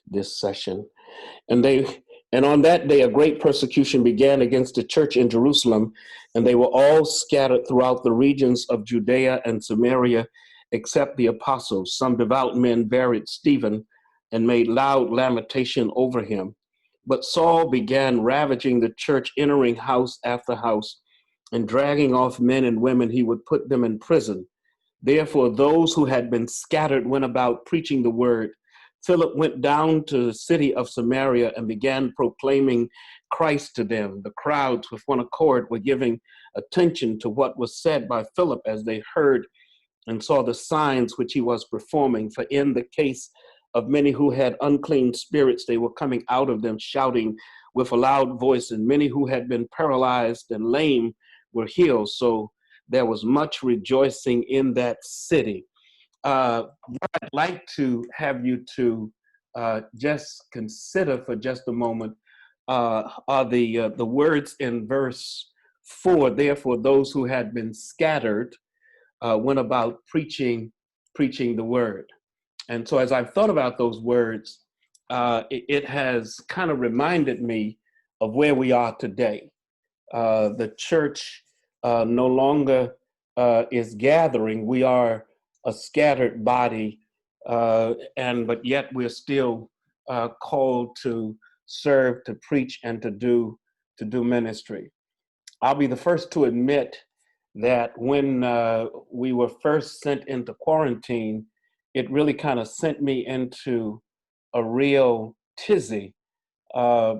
this session. And on that day, a great persecution began against the church in Jerusalem, and they were all scattered throughout the regions of Judea and Samaria, except the apostles. Some devout men buried Stephen and made loud lamentation over him. But Saul began ravaging the church, entering house after house, and dragging off men and women. He would put them in prison. Therefore, those who had been scattered went about preaching the word. Philip went down to the city of Samaria and began proclaiming Christ to them. The crowds, with one accord, were giving attention to what was said by Philip as they heard and saw the signs which he was performing. For in the case of many who had unclean spirits, they were coming out of them shouting with a loud voice, and many who had been paralyzed and lame were healed. So there was much rejoicing in that city. What I'd like to have you to just consider for just a moment are the words in verse 4. Therefore, those who had been scattered went about preaching the word. And so as I've thought about those words, it has kind of reminded me of where we are today. The church no longer is gathering. We are a scattered body, but yet we're still called to serve, to preach, and to do ministry. I'll be the first to admit that when we were first sent into quarantine, it really kind of sent me into a real tizzy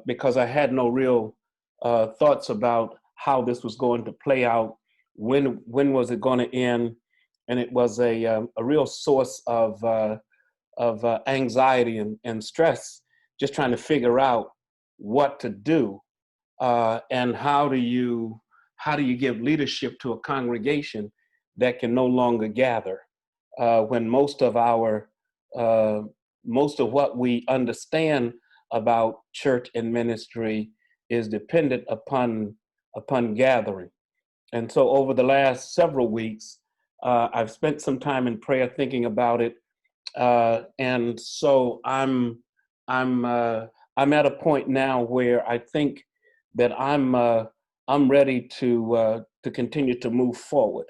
because I had no real thoughts about how this was going to play out. When was it going to end? And it was a real source of anxiety and stress, just trying to figure out what to do and how do you give leadership to a congregation that can no longer gather when most of what we understand about church and ministry is dependent upon gathering. And so over the last several weeks, I've spent some time in prayer thinking about it, and so I'm at a point now where I think that I'm ready to continue to move forward.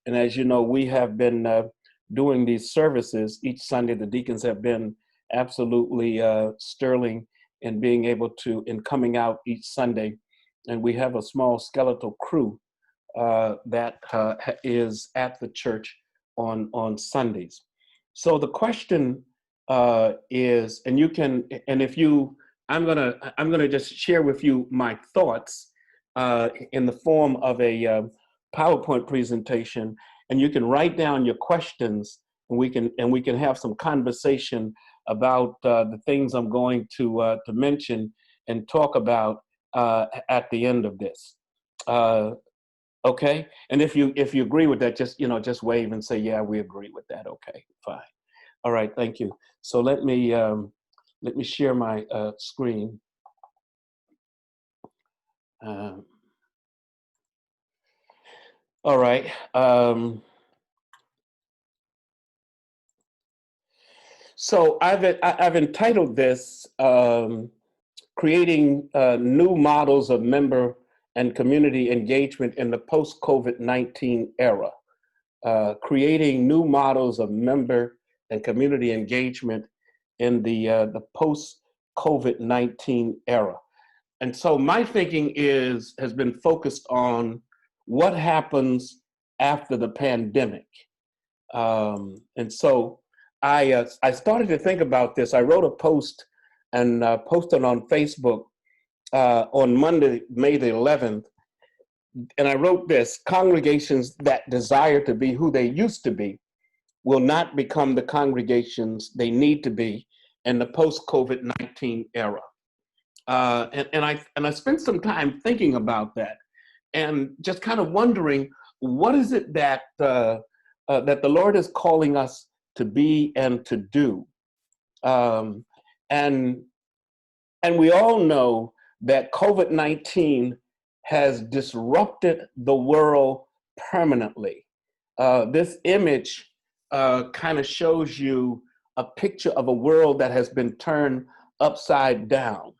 And as you know, we have been doing these services each Sunday. The deacons have been absolutely sterling in being able to coming out each Sunday, and we have a small skeletal crew that is at the church on Sundays. So the question is, and you can, and if you, I'm gonna just share with you my thoughts in the form of a PowerPoint presentation, and you can write down your questions, and we can have some conversation about the things I'm going to mention and talk about at the end of this. Okay, and if you agree with that, just wave and say, yeah, we agree with that. Okay, fine. All right, thank you. So let me share my screen. All right. So I've entitled this "Creating New Models of Member and Community Engagement in the Post-COVID-19 Era." Creating new models of member and community engagement in the post-COVID-19 era. And so my thinking has been focused on what happens after the pandemic. And so I started to think about this. I wrote a post and posted on Facebook on Monday, May the 11th. And I wrote this: congregations that desire to be who they used to be will not become the congregations they need to be in the post-COVID-19 era. And I spent some time thinking about that and just kind of wondering, what is it that that the Lord is calling us to be and to do? And we all know that COVID-19 has disrupted the world permanently. This image kind of shows you a picture of a world that has been turned upside down.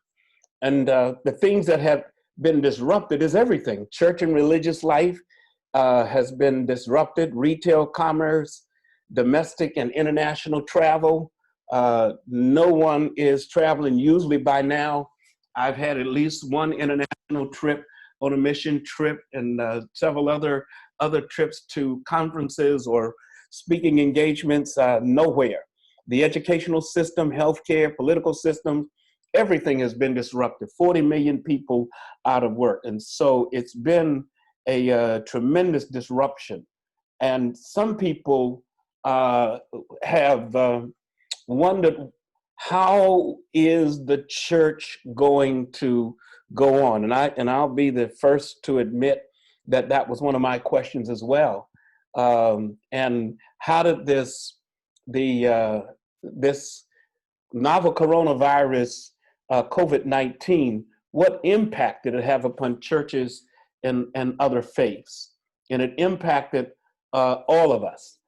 And the things that have been disrupted is everything. Church and religious life has been disrupted, retail commerce, domestic and international travel. No one is traveling. Usually by now, I've had at least one international trip on a mission trip and several other trips to conferences or speaking engagements. Nowhere. The educational system, healthcare, political system, everything has been disrupted. 40 million people out of work. And so it's been a tremendous disruption. And some people have wondered, how is the church going to go on? And I'll be the first to admit that that was one of my questions as well. And how did this novel coronavirus, COVID-19, what impact did it have upon churches and other faiths? And it impacted all of us.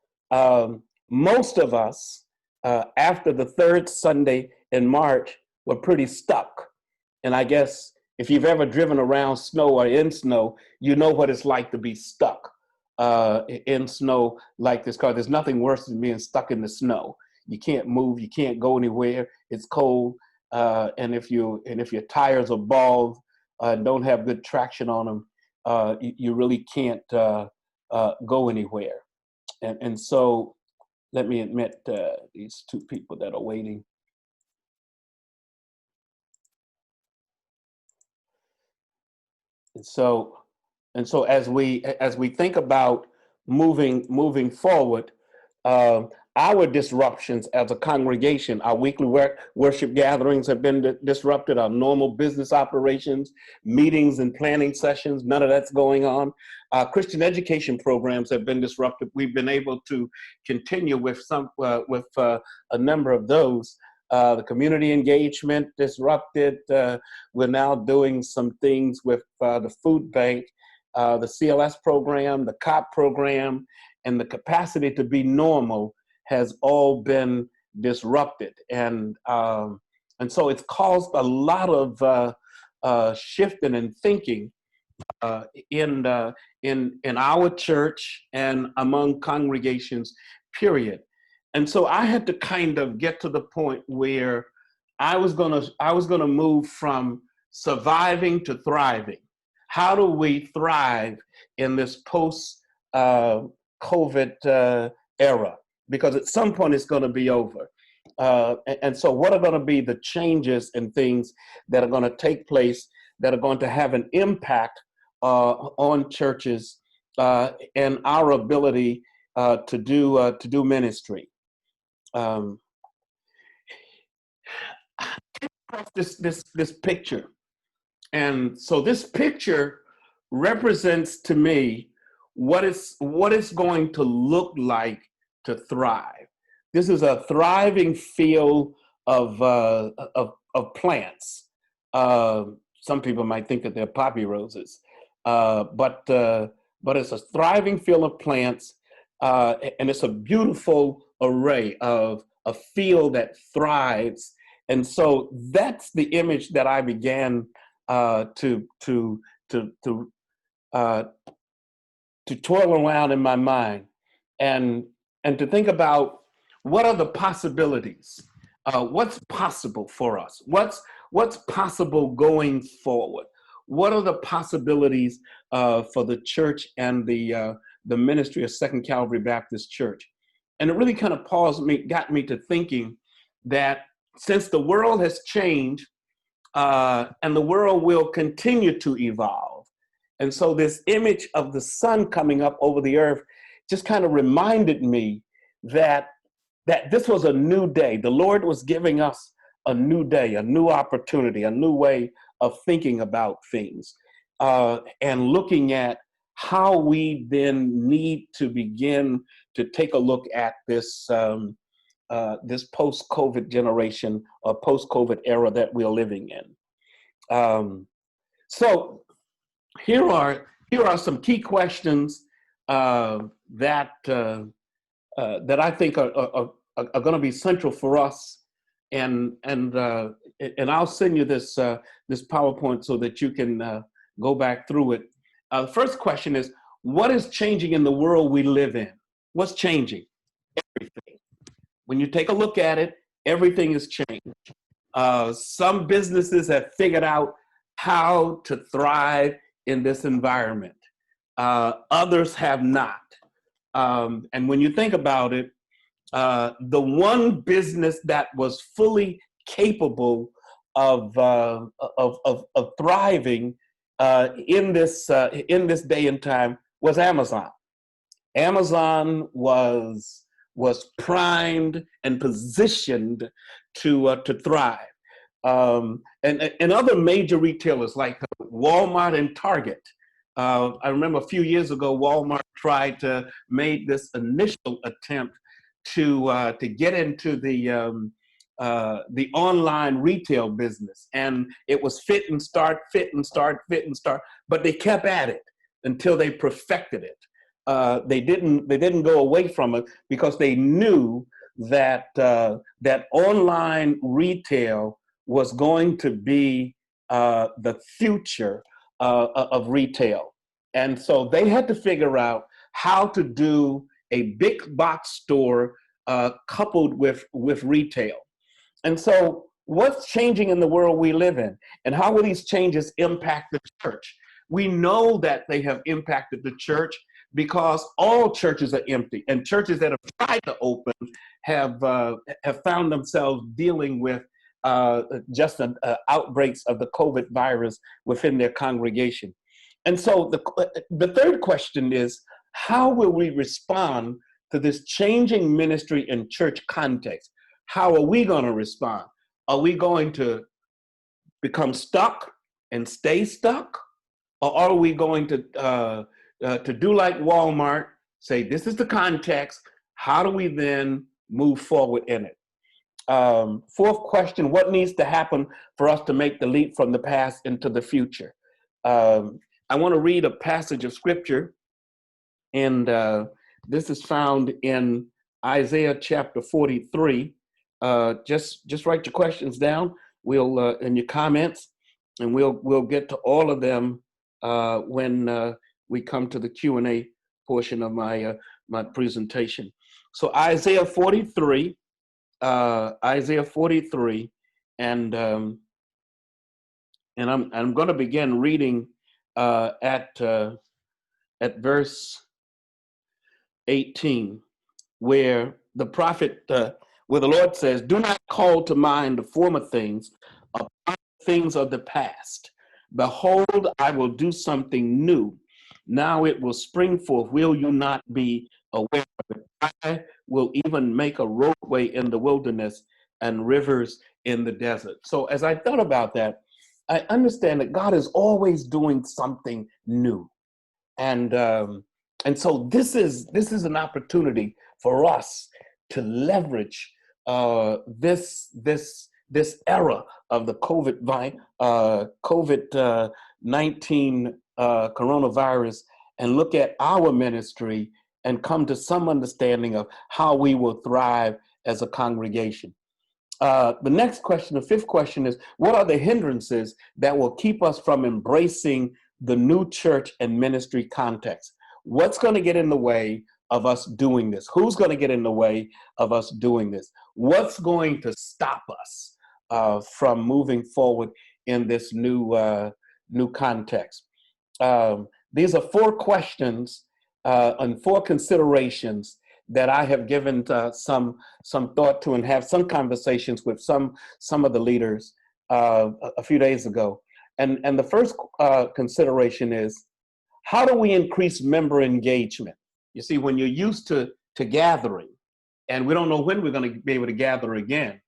Most of us, after the third Sunday in March, were pretty stuck. And I guess if you've ever driven around snow or in snow, you know what it's like to be stuck in snow like this. Because there's nothing worse than being stuck in the snow. You can't move, you can't go anywhere. It's cold, and if your tires are bald and don't have good traction on them, you really can't go anywhere. And so, let me admit these two people that are waiting. And so as we think about moving forward, our disruptions as a congregation, our weekly worship gatherings have been disrupted, our normal business operations, meetings and planning sessions, none of that's going on. Christian education programs have been disrupted. We've been able to continue with a number of those. The community engagement disrupted. We're now doing some things with the food bank, the CLS program, the COP program, and the capacity to be normal has all been disrupted. And so it's caused a lot of shifting and thinking in our church and among congregations, period. And so I had to kind of get to the point where I was gonna move from surviving to thriving. How do we thrive in this post COVID era? Because at some point it's going to be over. And so what are going to be the changes and things that are going to take place that are going to have an impact on churches and our ability to do ministry? This picture. And so this picture represents to me what it's going to look like to thrive. This is a thriving field of plants. Some people might think that they're poppy roses, but it's a thriving field of plants, and it's a beautiful array of a field that thrives. And so that's the image that I began to twirl around in my mind, and to think about what are the possibilities, what's possible for us, what's possible going forward, what are the possibilities for the church and the ministry of Second Calvary Baptist Church. And it really kind of got me to thinking that since the world has changed, and the world will continue to evolve. And so this image of the sun coming up over the earth just kind of reminded me that this was a new day. The Lord was giving us a new day, a new opportunity, a new way of thinking about things, and looking at how we then need to begin to take a look at this post-COVID generation or post-COVID era that we're living in. So here are some key questions that I think are going to be central for us, and and I'll send you this PowerPoint so that you can go back through it. The first question is, what is changing in the world we live in? What's changing? Everything. When you take a look at it, everything has changed. Some businesses have figured out how to thrive in this environment. Others have not. And when you think about it, the one business that was fully capable of thriving in this day and time was Amazon. Amazon was primed and positioned to thrive. And other major retailers like Walmart and Target. I remember a few years ago, Walmart tried to make this initial attempt to get into the online retail business, and it was fit and start, but they kept at it until they perfected it. They didn't go away from it because they knew that that online retail was going to be the future of retail. And so they had to figure out how to do a big box store coupled with retail. And so what's changing in the world we live in, and how will these changes impact the church? We know that they have impacted the church because all churches are empty, and churches that have tried to open have found themselves dealing with just outbreaks of the COVID virus within their congregation. And so the third question is, how will we respond to this changing ministry and church context? How are we going to respond? Are we going to become stuck and stay stuck? Or are we going to do like Walmart, say, this is the context, how do we then move forward in it? Fourth question, what needs to happen for us to make the leap from the past into the future? I want to read a passage of scripture, and this is found in Isaiah chapter 43. Just write your questions down. We'll and your comments, and we'll get to all of them when we come to the Q&A portion of my my presentation. So Isaiah 43, and I'm going to begin reading at verse 18, where the prophet, where the Lord says, "Do not call to mind the former things, upon things of the past. Behold, I will do something new. Now it will spring forth. Will you not be aware of it? I will even make a roadway in the wilderness and rivers in the desert." So as I thought about that, I understand that God is always doing something new. And so this is an opportunity for us to leverage this era of the COVID-19 coronavirus, and look at our ministry and come to some understanding of how we will thrive as a congregation. The next question, the fifth question, is, what are the hindrances that will keep us from embracing the new church and ministry context? What's going to get in the way of us doing this? Who's going to get in the way of us doing this? What's going to stop us from moving forward in this new context? These are four questions and four considerations that I have given some thought to, and have some conversations with some of the leaders a few days ago. And the first consideration is, how do we increase member engagement? You see, when you're used to gathering, and we don't know when we're going to be able to gather again,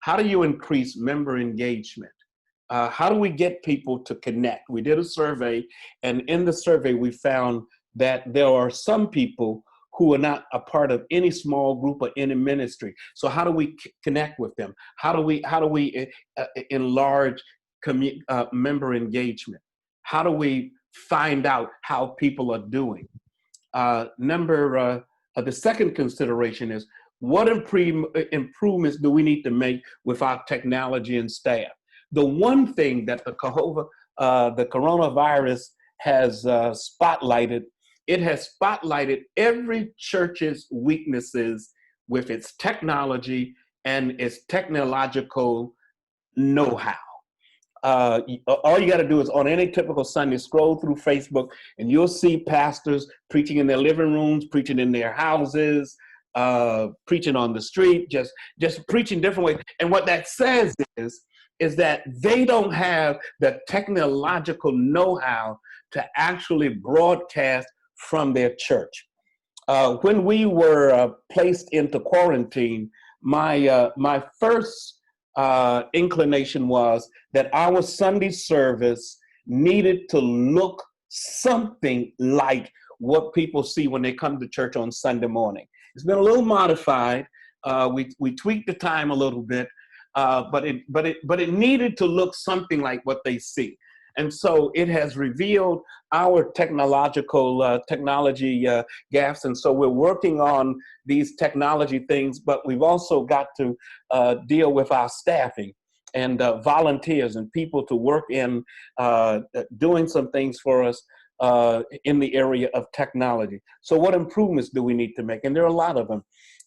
how do you increase member engagement? How do we get people to connect? We did a survey, and in the survey, we found that there are some people who are not a part of any small group or any ministry. So how do we connect with them? How do we enlarge member engagement? How do we find out how people are doing? The second consideration is, What improvements do we need to make with our technology and staff? The one thing that the coronavirus has spotlighted, it has spotlighted every church's weaknesses with its technology and its technological know-how. All you got to do is on any typical Sunday, scroll through Facebook, and you'll see pastors preaching in their living rooms, preaching in their houses, preaching on the street, just preaching different ways. And what that says is that they don't have the technological know-how to actually broadcast from their church. When we were placed into quarantine, my first inclination was that our Sunday service needed to look something like what people see when they come to church on Sunday morning. It's been a little modified. We tweaked the time a little bit, but it needed to look something like what they see. And so it has revealed our technology gaps. And so we're working on these technology things, but we've also got to deal with our staffing and volunteers and people to work in doing some things for us in the area of technology. So what improvements do we need to make? And there are a lot of them.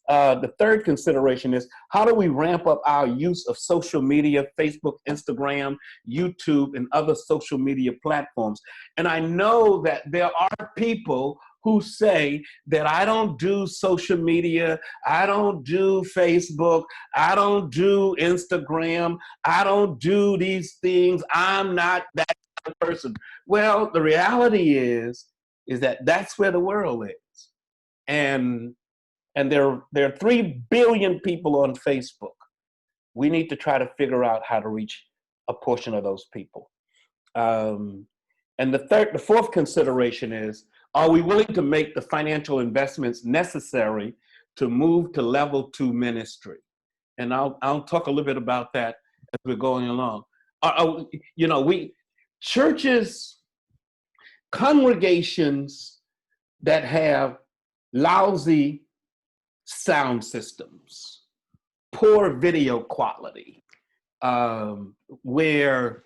The third consideration is, how do we ramp up our use of social media, Facebook, Instagram, YouTube, and other social media platforms? And I know that there are people who say that I don't do social media, I don't do Facebook, I don't do Instagram, I don't do these things, I'm not that kind of person. Well, the reality is that that's where the world is. And there are 3 billion people on Facebook. We need to try to figure out how to reach a portion of those people. And the fourth consideration is, are we willing to make the financial investments necessary to move to level 2 ministry? And I'll talk a little bit about that as we're going along. Churches, congregations that have lousy sound systems, poor video quality, where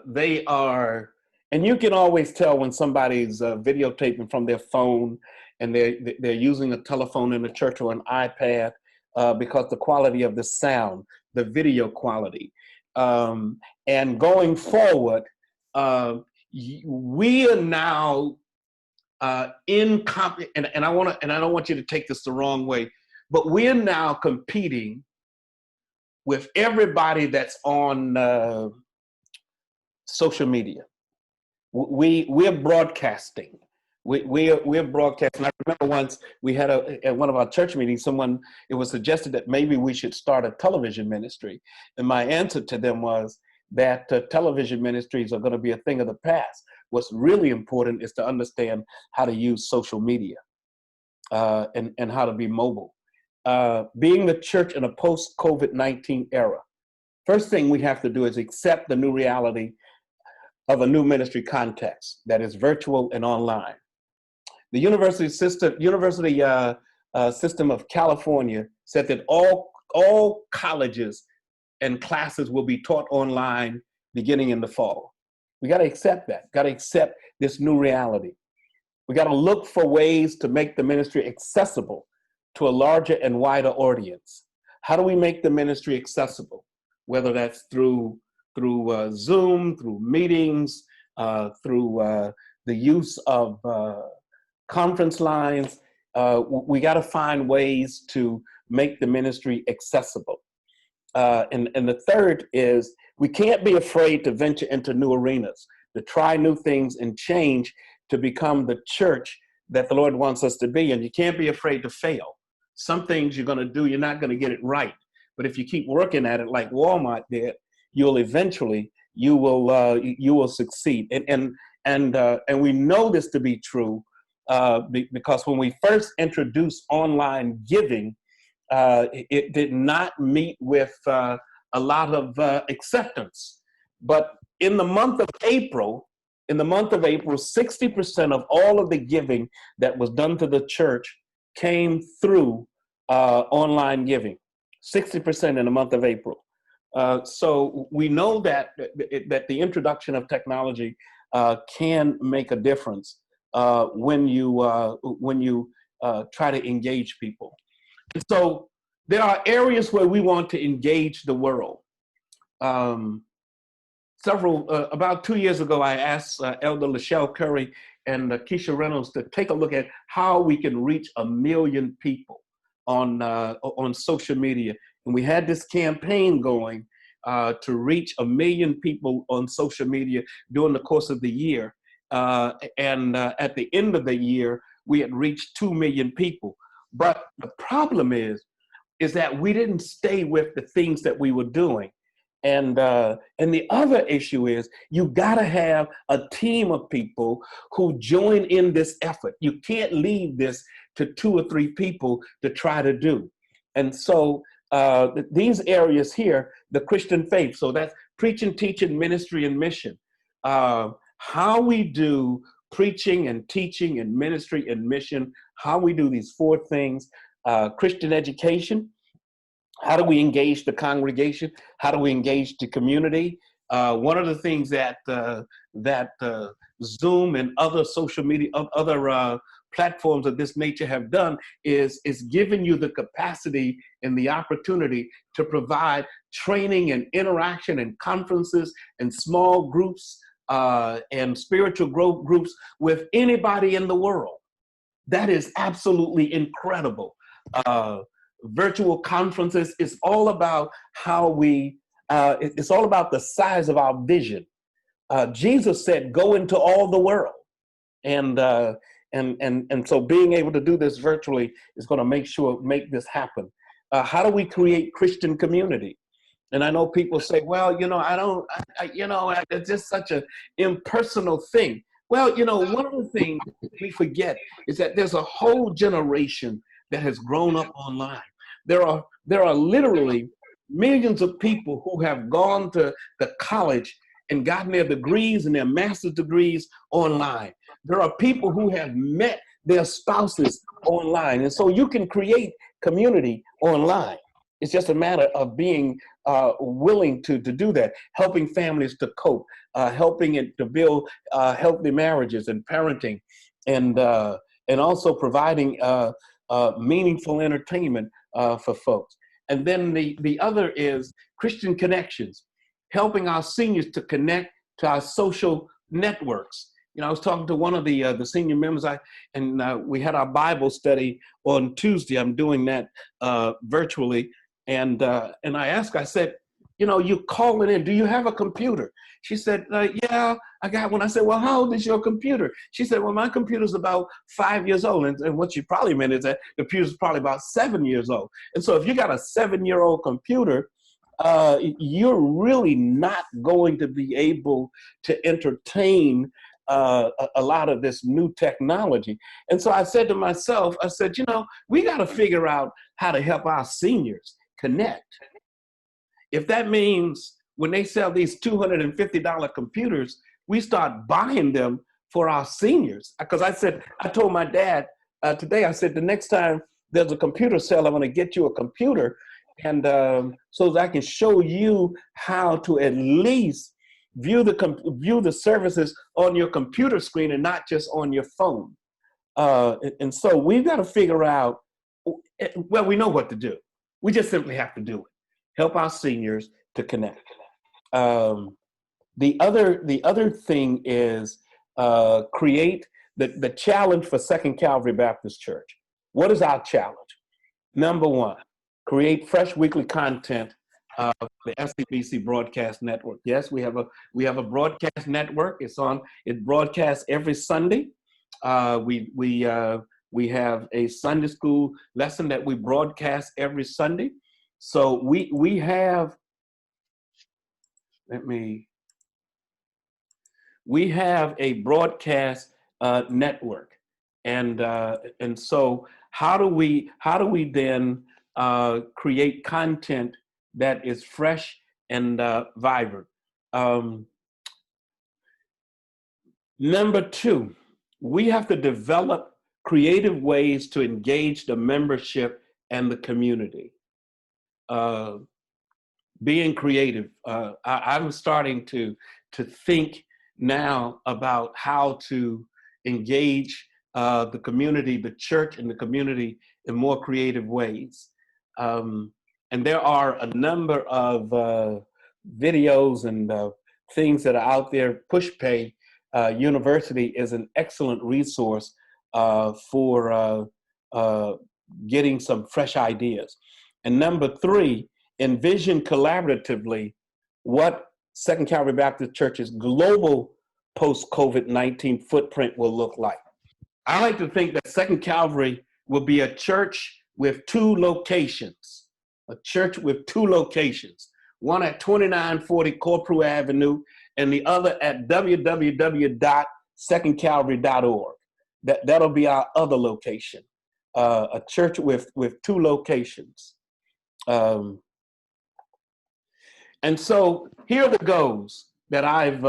they are, and you can always tell when somebody's videotaping from their phone and they're using a telephone in the church or an iPad because the quality of the sound, the video quality. And going forward, we are now and I don't want you to take this the wrong way, but we're now competing with everybody that's on social media. We're broadcasting. We're broadcasting. I remember once we had at one of our church meetings, it was suggested that maybe we should start a television ministry, and my answer to them was that television ministries are going to be a thing of the past. What's really important is to understand how to use social media and how to be mobile. Being the church in a post-COVID-19 era, first thing we have to do is accept the new reality of a new ministry context that is virtual and online. The university system of California said that all colleges and classes will be taught online beginning in the fall. We got to accept that, got to accept this new reality. We got to look for ways to make the ministry accessible to a larger and wider audience. How do we make the ministry accessible? Whether that's through Zoom, through meetings, through the use of conference lines. We got to find ways to make the ministry accessible. And the third is, we can't be afraid to venture into new arenas, to try new things and change to become the church that the Lord wants us to be. And you can't be afraid to fail. Some things you're going to do, you're not going to get it right. But if you keep working at it like Walmart did, you'll eventually, you will succeed. And we know this to be true because when we first introduced online giving, it did not meet with a lot of acceptance. But in the month of April, 60% of all of the giving that was done to the church came through online giving, 60% in the month of April. So we know that the introduction of technology can make a difference when you try to engage people. And so there are areas where we want to engage the world. About 2 years ago, I asked Elder Lachelle Curry and Keisha Reynolds to take a look at how we can reach 1 million people on social media. And we had this campaign going to reach 1 million people on social media during the course of the year. And at the end of the year, we had reached 2 million people. But the problem is that we didn't stay with the things that we were doing. And the other issue is you gotta have a team of people who join in this effort. You can't leave this to 2 or 3 people to try to do. And so these areas here, the Christian faith, so that's preaching, teaching, ministry, and mission. How we do preaching and teaching and ministry and mission, how we do these 4 things, Christian education. How do we engage the congregation? How do we engage the community? One of the things that Zoom and other social media, other platforms of this nature have done is giving you the capacity and the opportunity to provide training and interaction and conferences and small groups and spiritual growth groups with anybody in the world. That is absolutely incredible. Virtual conferences is all about how it's all about the size of our vision. Jesus said, go into all the world. And so being able to do this virtually is going to make this happen. How do we create Christian community? And I know people say, well, it's just such an impersonal thing. Well, one of the things we forget is that there's a whole generation that has grown up online. There are literally millions of people who have gone to the college and gotten their degrees and their master's degrees online. There are people who have met their spouses online. And so you can create community online. It's just a matter of being willing to do that, helping families to cope, helping it to build healthy marriages and parenting, and also providing meaningful entertainment for folks. And then the other is Christian connections, helping our seniors to connect to our social networks. I was talking to one of the senior members, and we had our Bible study on Tuesday. I'm doing that virtually, and I asked, I said, you calling in, do you have a computer? She said, yeah, I got one. I said, well, how old is your computer? She said, well, my computer's about 5 years old. And what she probably meant is that the computer's probably about 7 years old. And so if you got a 7-year-old computer, you're really not going to be able to entertain a lot of this new technology. And so I said to myself, I said, we got to figure out how to help our seniors connect. If that means when they sell these $250 computers, we start buying them for our seniors. Because I told my dad today, I said, the next time there's a computer sale, I'm going to get you a computer, and so that I can show you how to at least view the services on your computer screen and not just on your phone. And so we've got to figure out, well, we know what to do. We just simply have to do it. Help our seniors to connect. The other thing is create the challenge for Second Calvary Baptist Church. What is our challenge? Number 1, create fresh weekly content for the SCBC Broadcast Network. Yes, we have a broadcast network. It broadcasts every Sunday. We have a Sunday school lesson that we broadcast every Sunday. So we have a broadcast network, and so how do we then create content that is fresh and vibrant? Number 2, we have to develop creative ways to engage the membership and the community. Uh, Being creative. I'm starting to think now about how to engage the community, the church and the community in more creative ways. Um, and there are a number of videos and things that are out there. PushPay University is an excellent resource for getting some fresh ideas. And number three, envision collaboratively what Second Calvary Baptist Church's global post-COVID-19 footprint will look like. I like to think that Second Calvary will be a church with two locations, one at 2940 Corprew Avenue and the other at www.secondcalvary.org. That'll be our other location, a church with two locations. And so here are the goals that I've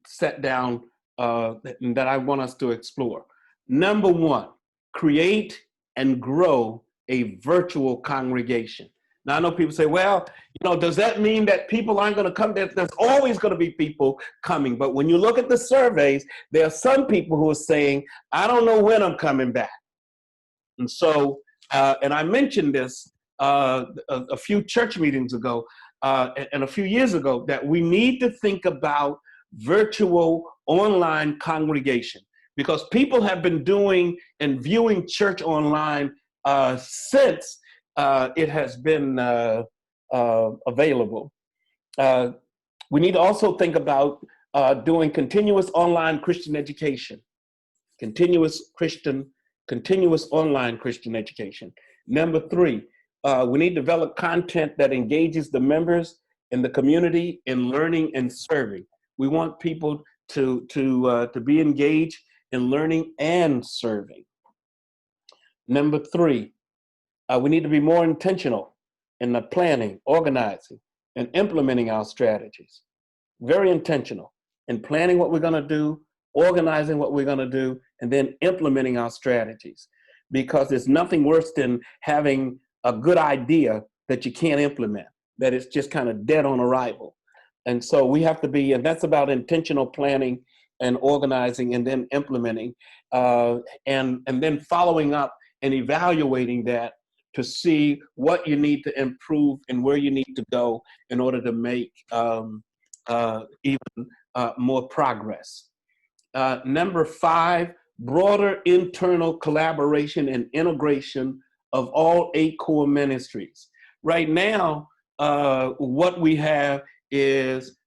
set down that I want us to explore. Number one, create and grow a virtual congregation. Now I know people say, well, does that mean that people aren't going to come? There's always going to be people coming. But when you look at the surveys, there are some people who are saying, I don't know when I'm coming back. And so, and I mentioned this a few church meetings ago and a few years ago, that we need to think about virtual online congregation, because people have been doing and viewing church online since it has been available. We need to also think about doing continuous online Christian education, continuous online Christian education. Number three, we need to develop content that engages the members in the community in learning and serving. We want people to be engaged in learning and serving. Number three, we need to be more intentional in the planning, organizing, and implementing our strategies. Very intentional in planning what we're going to do, organizing what we're going to do, and then implementing our strategies. Because there's nothing worse than having a good idea that you can't implement, that it's just kind of dead on arrival. And so we have to be, and that's about intentional planning and organizing and then implementing, and then following up and evaluating that to see what you need to improve and where you need to go in order to make even more progress. Number five, broader internal collaboration and integration of all 8 core ministries. Right now, what we have is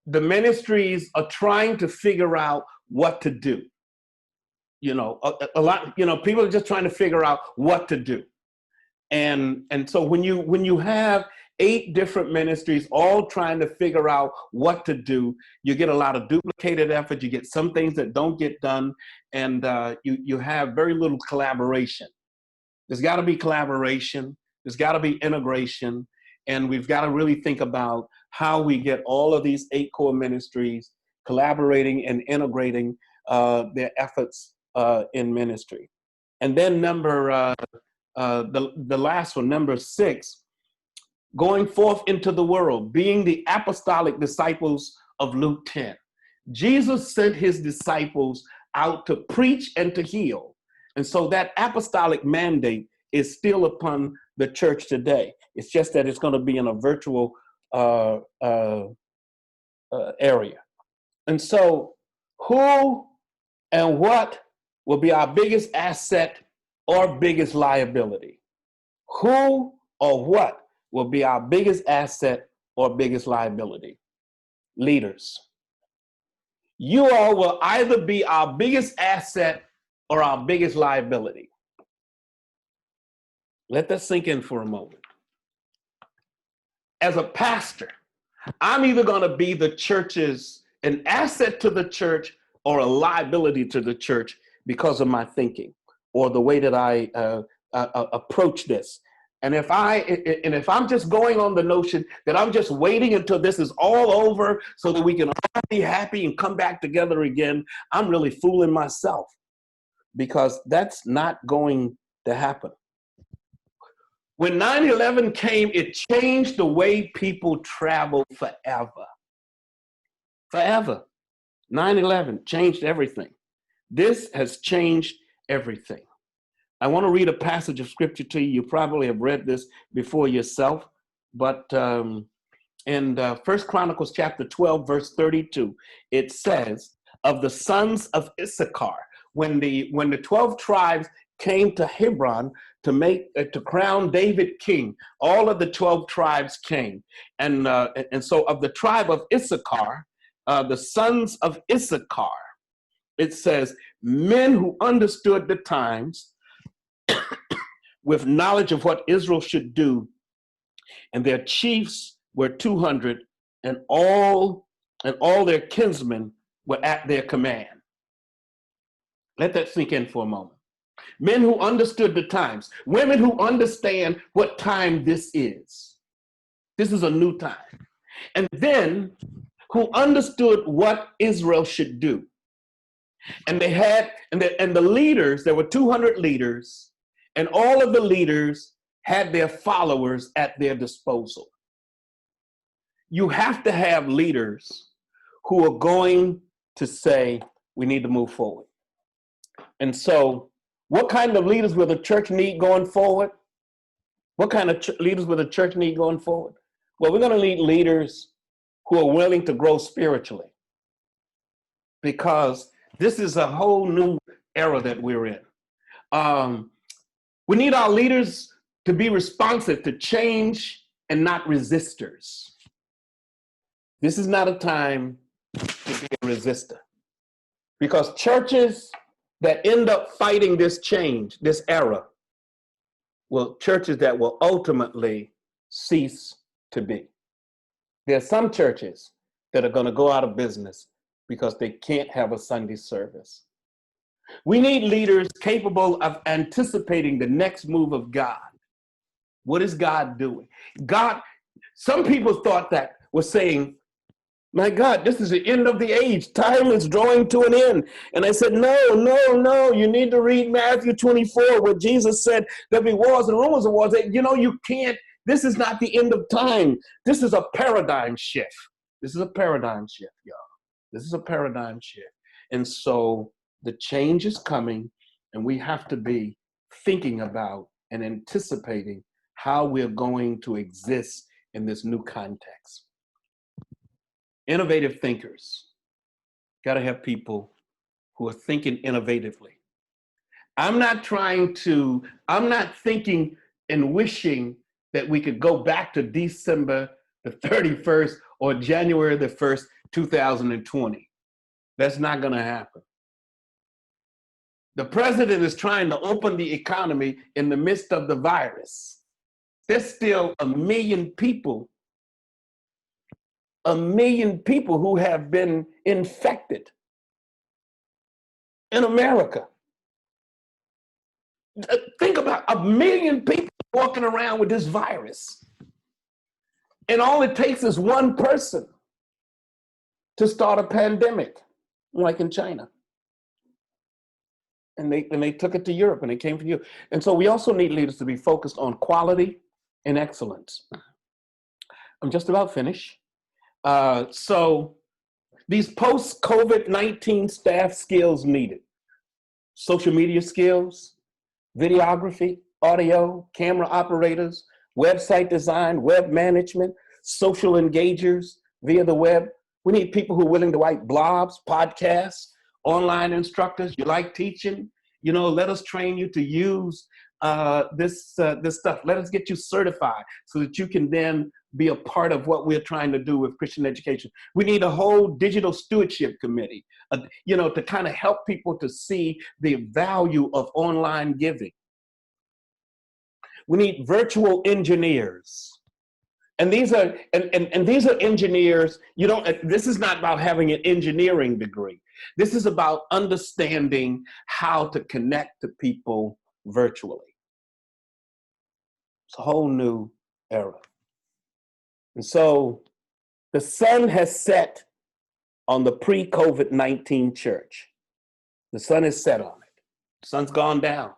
the ministries are trying to figure out what to do. A lot, people are just trying to figure out what to do. And so when you have 8 different ministries all trying to figure out what to do, you get a lot of duplicated effort, you get some things that don't get done, and you have very little collaboration. There's got to be collaboration, there's got to be integration, and we've got to really think about how we get all of these 8 core ministries collaborating and integrating their efforts in ministry. And then the last one, number 6, going forth into the world, being the apostolic disciples of Luke 10. Jesus sent his disciples out to preach and to heal. And so that apostolic mandate is still upon the church today. It's just that it's going to be in a virtual area. And so who and what will be our biggest asset or biggest liability? Who or what will be our biggest asset or biggest liability? Leaders. You all will either be our biggest asset or our biggest liability. Let that sink in for a moment. As a pastor, I'm either going to be an asset to the church or a liability to the church because of my thinking or the way that I approach this. And if I'm just going on the notion that I'm just waiting until this is all over so that we can all be happy and come back together again, I'm really fooling myself. because that's not going to happen. When 9/11 came, it changed the way people travel forever. Forever. 9/11 changed everything. This has changed everything. I want to read a passage of scripture to you. You probably have read this before yourself, but in 1 Chronicles chapter 12, verse 32, it says, of the sons of Issachar, when the 12 tribes came to Hebron to crown David king, all of the 12 tribes came. And so of the tribe of Issachar, the sons of Issachar, it says, men who understood the times with knowledge of what Israel should do, and their chiefs were 200, and all their kinsmen were at their command. Let that sink in for a moment. Men who understood the times, women who understand what time this is. This is a new time. And then who understood what Israel should do. And they had, and the leaders, there were 200 leaders, and all of the leaders had their followers at their disposal. You have to have leaders who are going to say, we need to move forward. And so, what kind of leaders will the church need going forward? What kind of leaders will the church need going forward? Well, we're going to need leaders who are willing to grow spiritually, because this is a whole new era that we're in. We need our leaders to be responsive to change and not resistors. This is not a time to be a resistor, because churches that end up fighting this change, this era, churches that will ultimately cease to be. There are some churches that are going to go out of business because they can't have a Sunday service. We need leaders capable of anticipating the next move of God. What is God doing? Some people thought that was saying, my God, this is the end of the age. Time is drawing to an end. And I said, no. You need to read Matthew 24, where Jesus said there'll be wars and rumors of wars. You can't, this is not the end of time. This is a paradigm shift. This is a paradigm shift, y'all. This is a paradigm shift. And so the change is coming, and we have to be thinking about and anticipating how we're going to exist in this new context. Innovative thinkers. Got to have people who are thinking innovatively. I'm not thinking and wishing that we could go back to December the 31st or January the 1st, 2020. That's not going to happen. The president is trying to open the economy in the midst of the virus. There's still 1 million people who have been infected in America. Think about 1 million people walking around with this virus. And all it takes is one person to start a pandemic, like in China. And they took it to Europe, and it came from Europe. And so we also need leaders to be focused on quality and excellence. I'm just about finished. So these post-COVID-19 staff skills needed: social media skills, videography, audio, camera operators, website design, web management, social engagers via the web. We need people who are willing to write blogs, podcasts, online instructors. You like teaching? Let us train you to use this stuff. Let us get you certified so that you can then be a part of what we're trying to do with Christian education. We need a whole digital stewardship committee, to kind of help people to see the value of online giving. We need virtual engineers. And these are engineers. This is not about having an engineering degree. This is about understanding how to connect to people virtually. It's a whole new era. And so the sun has set on the pre-COVID-19 church. The sun is set on it. Sun's gone down.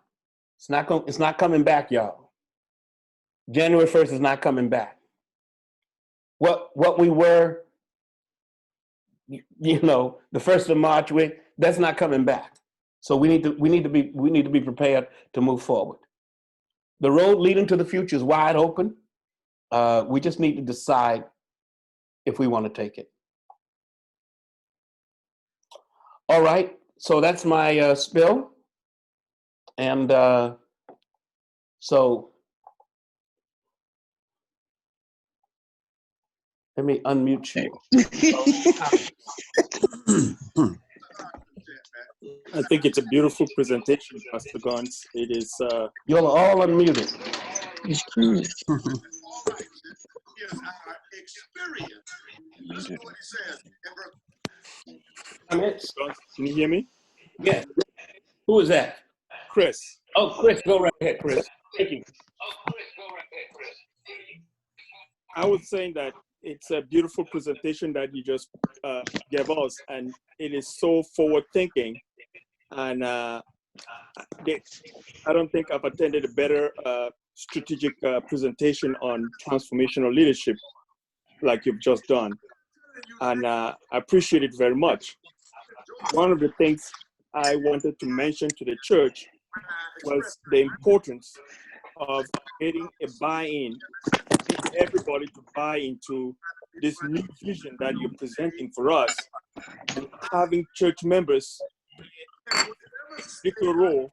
It's not coming back, y'all. January 1st is not coming back. What we were, the 1st of March, that's not coming back. So we need to be prepared to move forward. The road leading to the future is wide open. We just need to decide if we want to take it. All right, so that's my spill. And so let me unmute you. I think it's a beautiful presentation, Pastor Gons. It is. You're all unmuted. Can you hear me? Yes. Who is that? Chris. Oh, Chris, go right ahead, Chris. Thank you. I was saying that it's a beautiful presentation that you just gave us, and it is so forward-thinking. And I don't think I've attended a better strategic presentation on transformational leadership like you've just done. And I appreciate it very much. One of the things I wanted to mention to the church was the importance of getting a buy-in, everybody to buy into this new vision that you're presenting for us, and having church members take a role.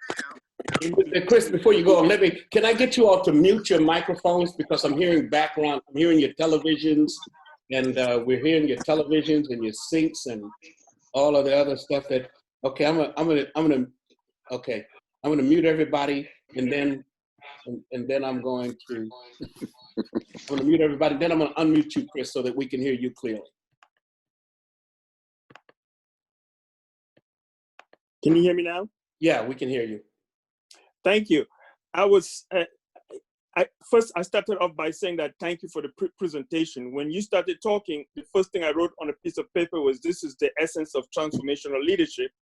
Chris, before you go, can I get you all to mute your microphones, because I'm hearing background, I'm hearing your televisions, and we're hearing your televisions and your sinks and all of the other stuff that. Okay, I'm gonna mute everybody, and then I'm going to mute everybody. Then I'm gonna unmute you, Chris, so that we can hear you clearly. Can you hear me now? Yeah, we can hear you. Thank you. First, I started off by saying that thank you for the presentation. When you started talking, the first thing I wrote on a piece of paper was, this is the essence of transformational leadership.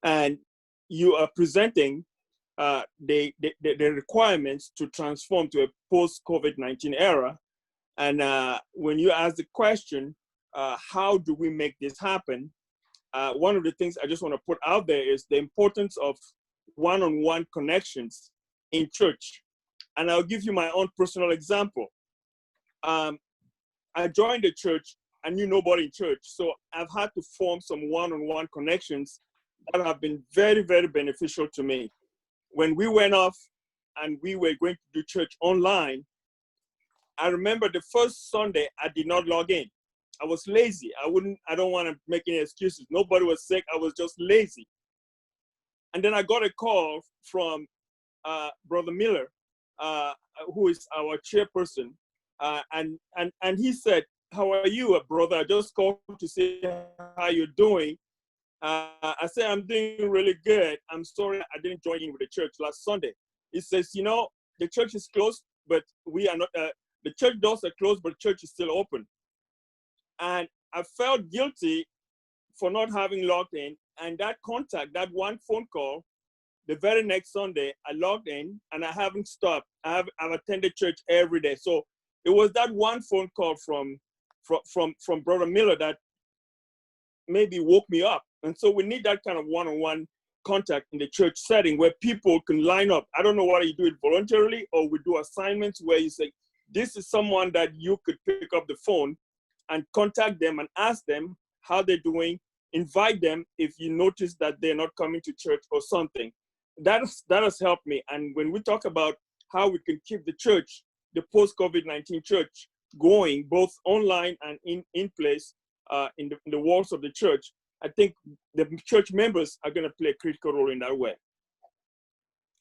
And you are presenting the requirements to transform to a post-COVID-19 era. And when you ask the question, how do we make this happen? One of the things I just want to put out there is the importance of one-on-one connections in church. And I'll give you my own personal example. I joined the church. I knew nobody in church. So I've had to form some one-on-one connections that have been very, very beneficial to me. When we went off and we were going to do church online, I remember the first Sunday, I did not log in. I was lazy. I don't want to make any excuses. Nobody was sick. I was just lazy. And then I got a call from Brother Miller, who is our chairperson. And he said, how are you, brother? I just called to say how you're doing. I said, I'm doing really good. I'm sorry I didn't join in with the church last Sunday. He says, the church is closed, but we are not, the church doors are closed, but the church is still open. And I felt guilty for not having logged in. And that one phone call, the very next Sunday, I logged in and I haven't stopped. I've attended church every day. So it was that one phone call from Brother Miller that maybe woke me up. And so we need that kind of one-on-one contact in the church setting where people can line up. I don't know whether you do it voluntarily or we do assignments where you say, this is someone that you could pick up the phone and contact them and ask them how they're doing, invite them if you notice that they're not coming to church or something. That has helped me. And when we talk about how we can keep the church, the post-COVID-19 church, going both online and in place in the walls of the church, I think the church members are going to play a critical role in that way.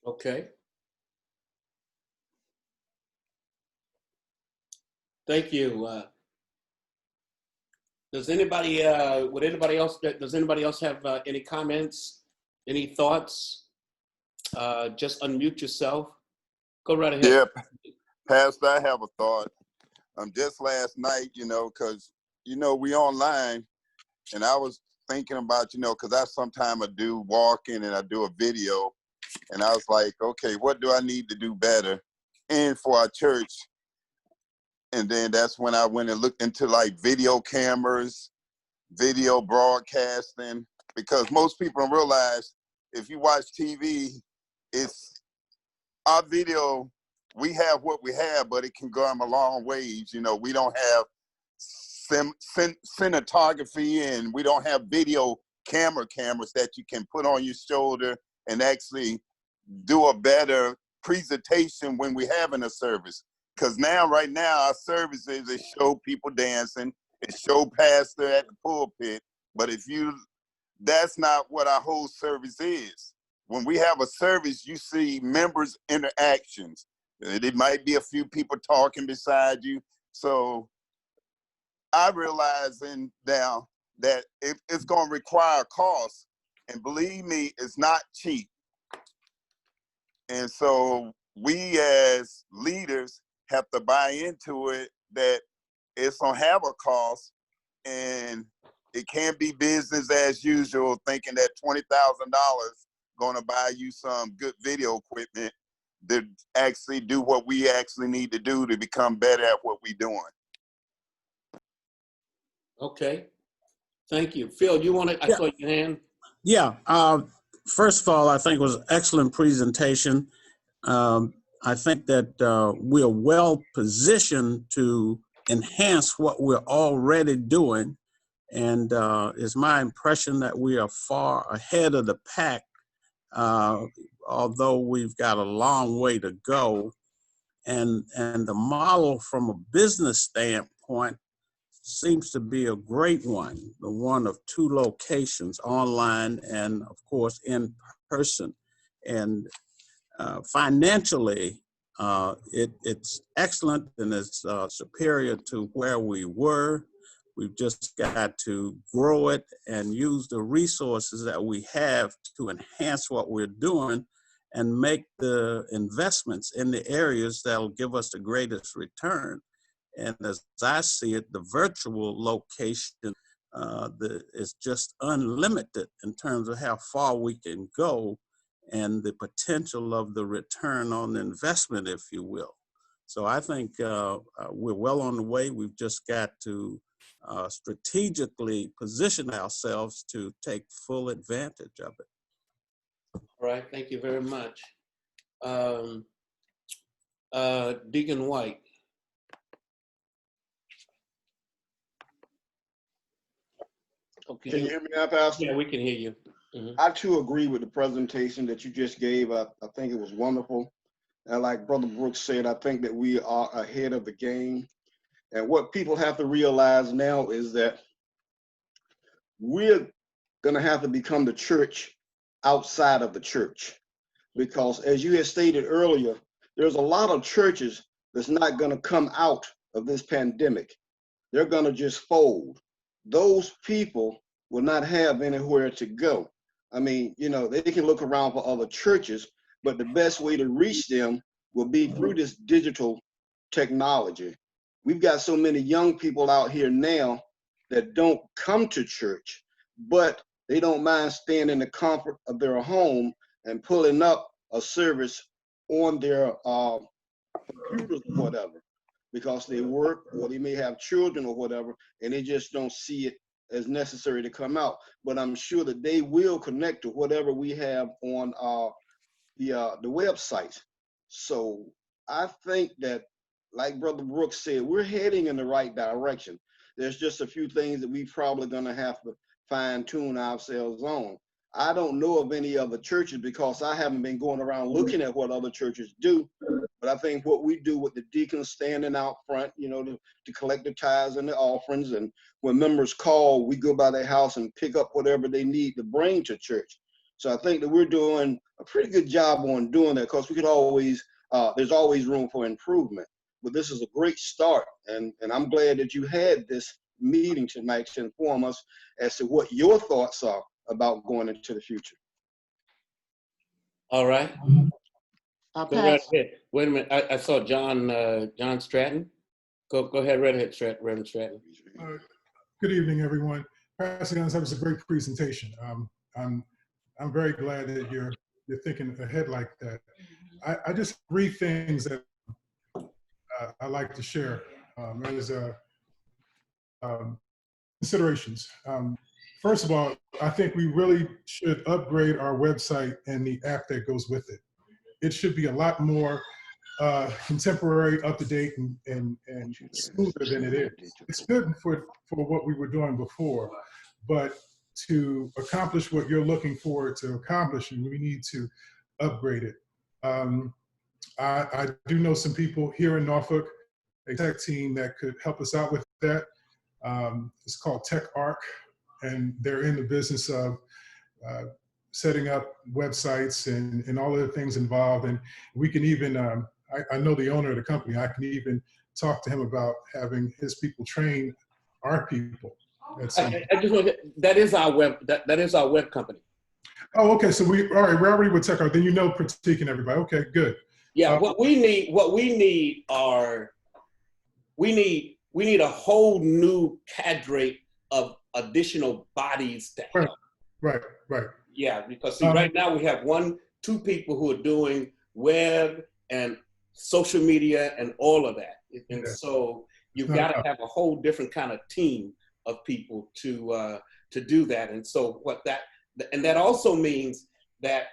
Okay. Thank you. Does anybody else have any comments, any thoughts? Just unmute yourself. Go right ahead. Yeah, Pastor, I have a thought. Just last night, because, we online, and I was thinking about, because I sometimes I do walking and I do a video, And I was like, okay, what do I need to do better and for our church? And then that's when I went and looked into like video cameras, video broadcasting, because most people don't realize if you watch TV, it's our video, we have what we have, but it can go a long ways. You know, we don't have cinematography and we don't have video cameras that you can put on your shoulder and actually do a better presentation when we're having a service. Because right now, our services, it show people dancing, it show pastor at the pulpit, but that's not what our whole service is. When we have a service, you see members' interactions. It might be a few people talking beside you. So I realizing now that it's going to require cost, and believe me, it's not cheap. And so we as leaders have to buy into it, that it's going to have a cost, and it can't be business as usual, thinking that $20,000 going to buy you some good video equipment to actually do what we actually need to do to become better at what we're doing. Okay. Thank you. Phil, you want to, I saw your hand. Yeah. First of all, I think it was an excellent presentation. I think that we're well positioned to enhance what we're already doing. And it's my impression that we are far ahead of the pack, although we've got a long way to go. And the model from a business standpoint seems to be a great one, the one of two locations, online and of course in person. And financially, it's excellent, and it's superior to where we were. We've just got to grow it and use the resources that we have to enhance what we're doing and make the investments in the areas that'll give us the greatest return. And as I see it, the virtual location is just unlimited in terms of how far we can go and the potential of the return on the investment, if you will. So I think we're well on the way. We've just got to strategically position ourselves to take full advantage of it. All right, thank you very much. Deacon White. Okay. Can you hear me now, Pastor? Yeah, we can hear you. Mm-hmm. I too agree with the presentation that you just gave. I think it was wonderful. And like Brother Brooks said, I think that we are ahead of the game. And what people have to realize now is that we're going to have to become the church outside of the church. Because as you had stated earlier, there's a lot of churches that's not going to come out of this pandemic. They're going to just fold. Those people will not have anywhere to go. I mean, you know, they can look around for other churches, but the best way to reach them will be through this digital technology. We've got so many young people out here now that don't come to church, but they don't mind staying in the comfort of their home and pulling up a service on their computers or whatever, because they work or they may have children or whatever, and they just don't see it as necessary to come out. But I'm sure that they will connect to whatever we have on the website. So I think that, like Brother Brooks said, we're heading in the right direction. There's just a few things that we probably gonna have to fine tune ourselves on. I don't know of any other churches because I haven't been going around looking at what other churches do. But I think what we do with the deacons standing out front, you know, to collect the tithes and the offerings, and when members call, we go by their house and pick up whatever they need to bring to church. So I think that we're doing a pretty good job on doing that, because we could always, there's always room for improvement. But this is a great start, and I'm glad that you had this meeting tonight to inform us as to what your thoughts are about going into the future. All right. Go right ahead. Wait a minute. I saw John Stratton. Go ahead, Reverend Stratton. Good evening, everyone. Pastor Guns, that was a great presentation. I'm very glad that you're you're thinking ahead like that. I just 3 things that I like to share as considerations. First of all, I think we really should upgrade our website and the app that goes with it. It should be a lot more contemporary, up to date, and smoother than it is. It's good for what we were doing before, but to accomplish what you're looking forward to accomplishing, we need to upgrade it. I do know some people here in Norfolk, a tech team that could help us out with that. It's called Tech Arc, and they're in the business of setting up websites and all of the things involved. And we can even, I know the owner of the company, I can even talk to him about having his people train our people. I just want to, that is our web company. Oh, okay. So we're already with Tech Arc. Then you know Pratik and everybody. Okay, good. Yeah, what we need a whole new cadre of additional bodies to help. Right. Yeah, because see, right now we have 1-2 people who are doing web and social media and all of that. And so you've got to have a whole different kind of team of people to do that. And so that also means that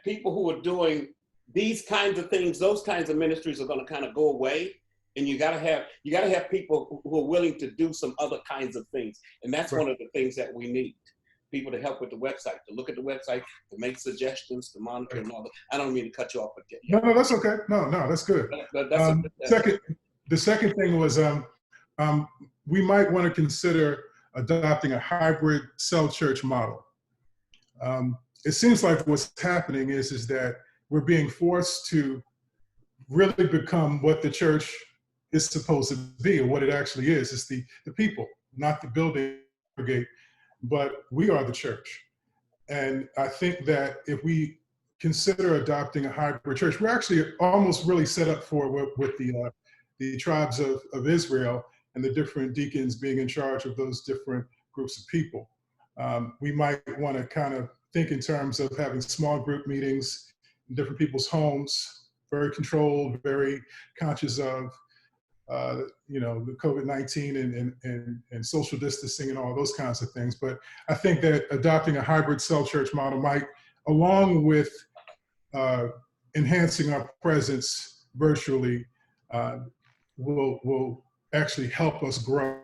people who are doing these kinds of things, those kinds of ministries are going to kind of go away. And you got to have people who are willing to do some other kinds of things. And that's one of the things that we need. People to help with the website, to look at the website, to make suggestions, to monitor and all that. I don't mean to cut you off, but no, that's okay. No, that's good. The second thing was we might want to consider adopting a hybrid cell church model. It seems like what's happening is that we're being forced to really become what the church is supposed to be, or what it actually is. It's the people, not the building, but we are the church. And I think that if we consider adopting a hybrid church, we're actually almost really set up for with the tribes of Israel and the different deacons being in charge of those different groups of people. We might want to kind of think in terms of having small group meetings in different people's homes, very controlled, very conscious of the COVID-19 and social distancing and all those kinds of things. But I think that adopting a hybrid cell church model might, along with enhancing our presence virtually, will actually help us grow.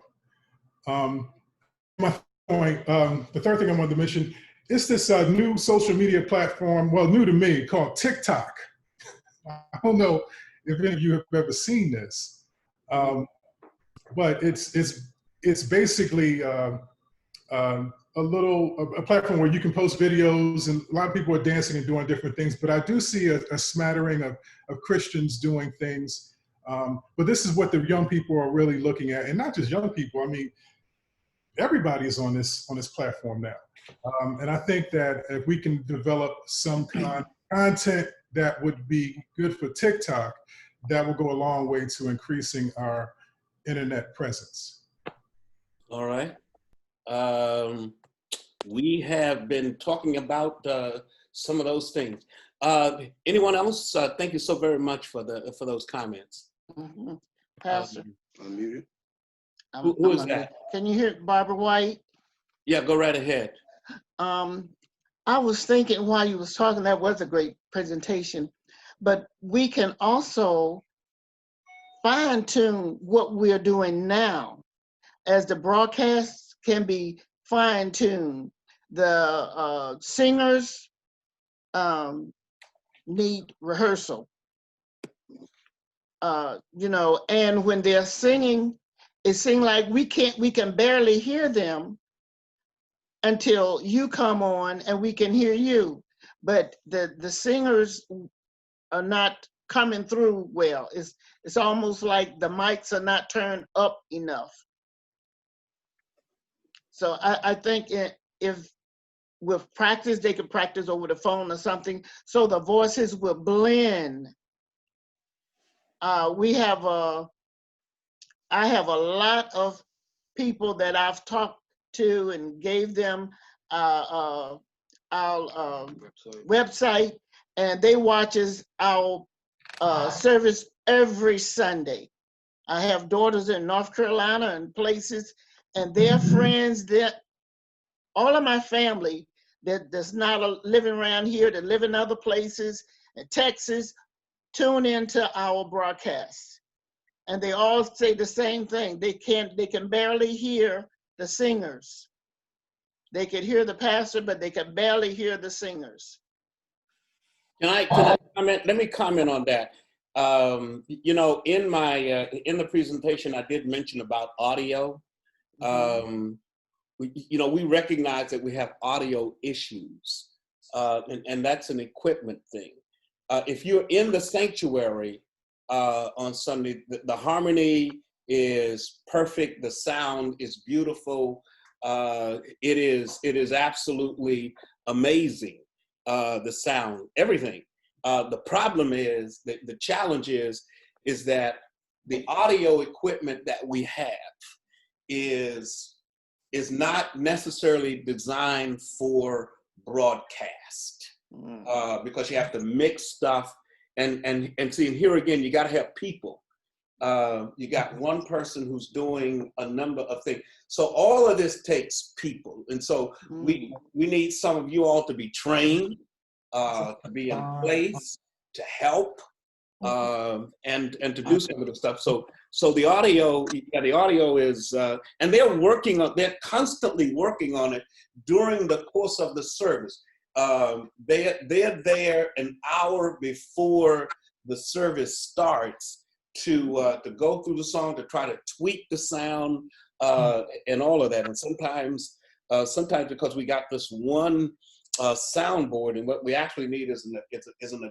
My point, the third thing I wanted to mention is this new social media platform, well, new to me, called TikTok. I don't know if any of you have ever seen this, but it's basically a platform where you can post videos, and a lot of people are dancing and doing different things. But I do see a smattering of Christians doing things. But this is what the young people are really looking at, and not just young people. I mean, everybody is on this platform now. And I think that if we can develop some content that would be good for TikTok, that will go a long way to increasing our internet presence. All right. We have been talking about some of those things. Anyone else? Thank you so very much for those comments. Mm-hmm. Pastor. Unmuted. Who is that? Can you hear Barbara White? Yeah, go right ahead. I was thinking while you was talking, that was a great presentation, but we can also fine tune what we're doing now, as the broadcasts can be fine tuned. The singers need rehearsal, and when they're singing, it seems like we can barely hear them until you come on and we can hear you. But the singers are not coming through well. It's almost like the mics are not turned up enough. So I think if with practice, they could practice over the phone or something, so the voices will blend. I have a lot of people that I've talked to and gave them website, and they watches our service every Sunday. I have daughters in North Carolina and places, and their friends, all of my family that's not living around here, that live in other places, in Texas, tune into our broadcasts. And they all say the same thing. They can barely hear the singers. They could hear the pastor, but they could barely hear the singers. Can I comment? Let me comment on that. You know, in the presentation, I did mention about audio. We recognize that we have audio issues, and that's an equipment thing. If you're in the sanctuary on Sunday, the harmony is perfect. The sound is beautiful. It is absolutely amazing. The sound, everything. The problem is that the challenge is that the audio equipment that we have is not necessarily designed for broadcast, because you have to mix stuff and see. And here again, you got to have people. You got one person who's doing a number of things. So all of this takes people, and so we need some of you all to be trained, to be in place, to help, and to do some of the stuff. So the audio is, and they're constantly working on it during the course of the service. They're there an hour before the service starts to go through the song, to try to tweak the sound, and all of that. And sometimes because we got this one soundboard, and what we actually need is an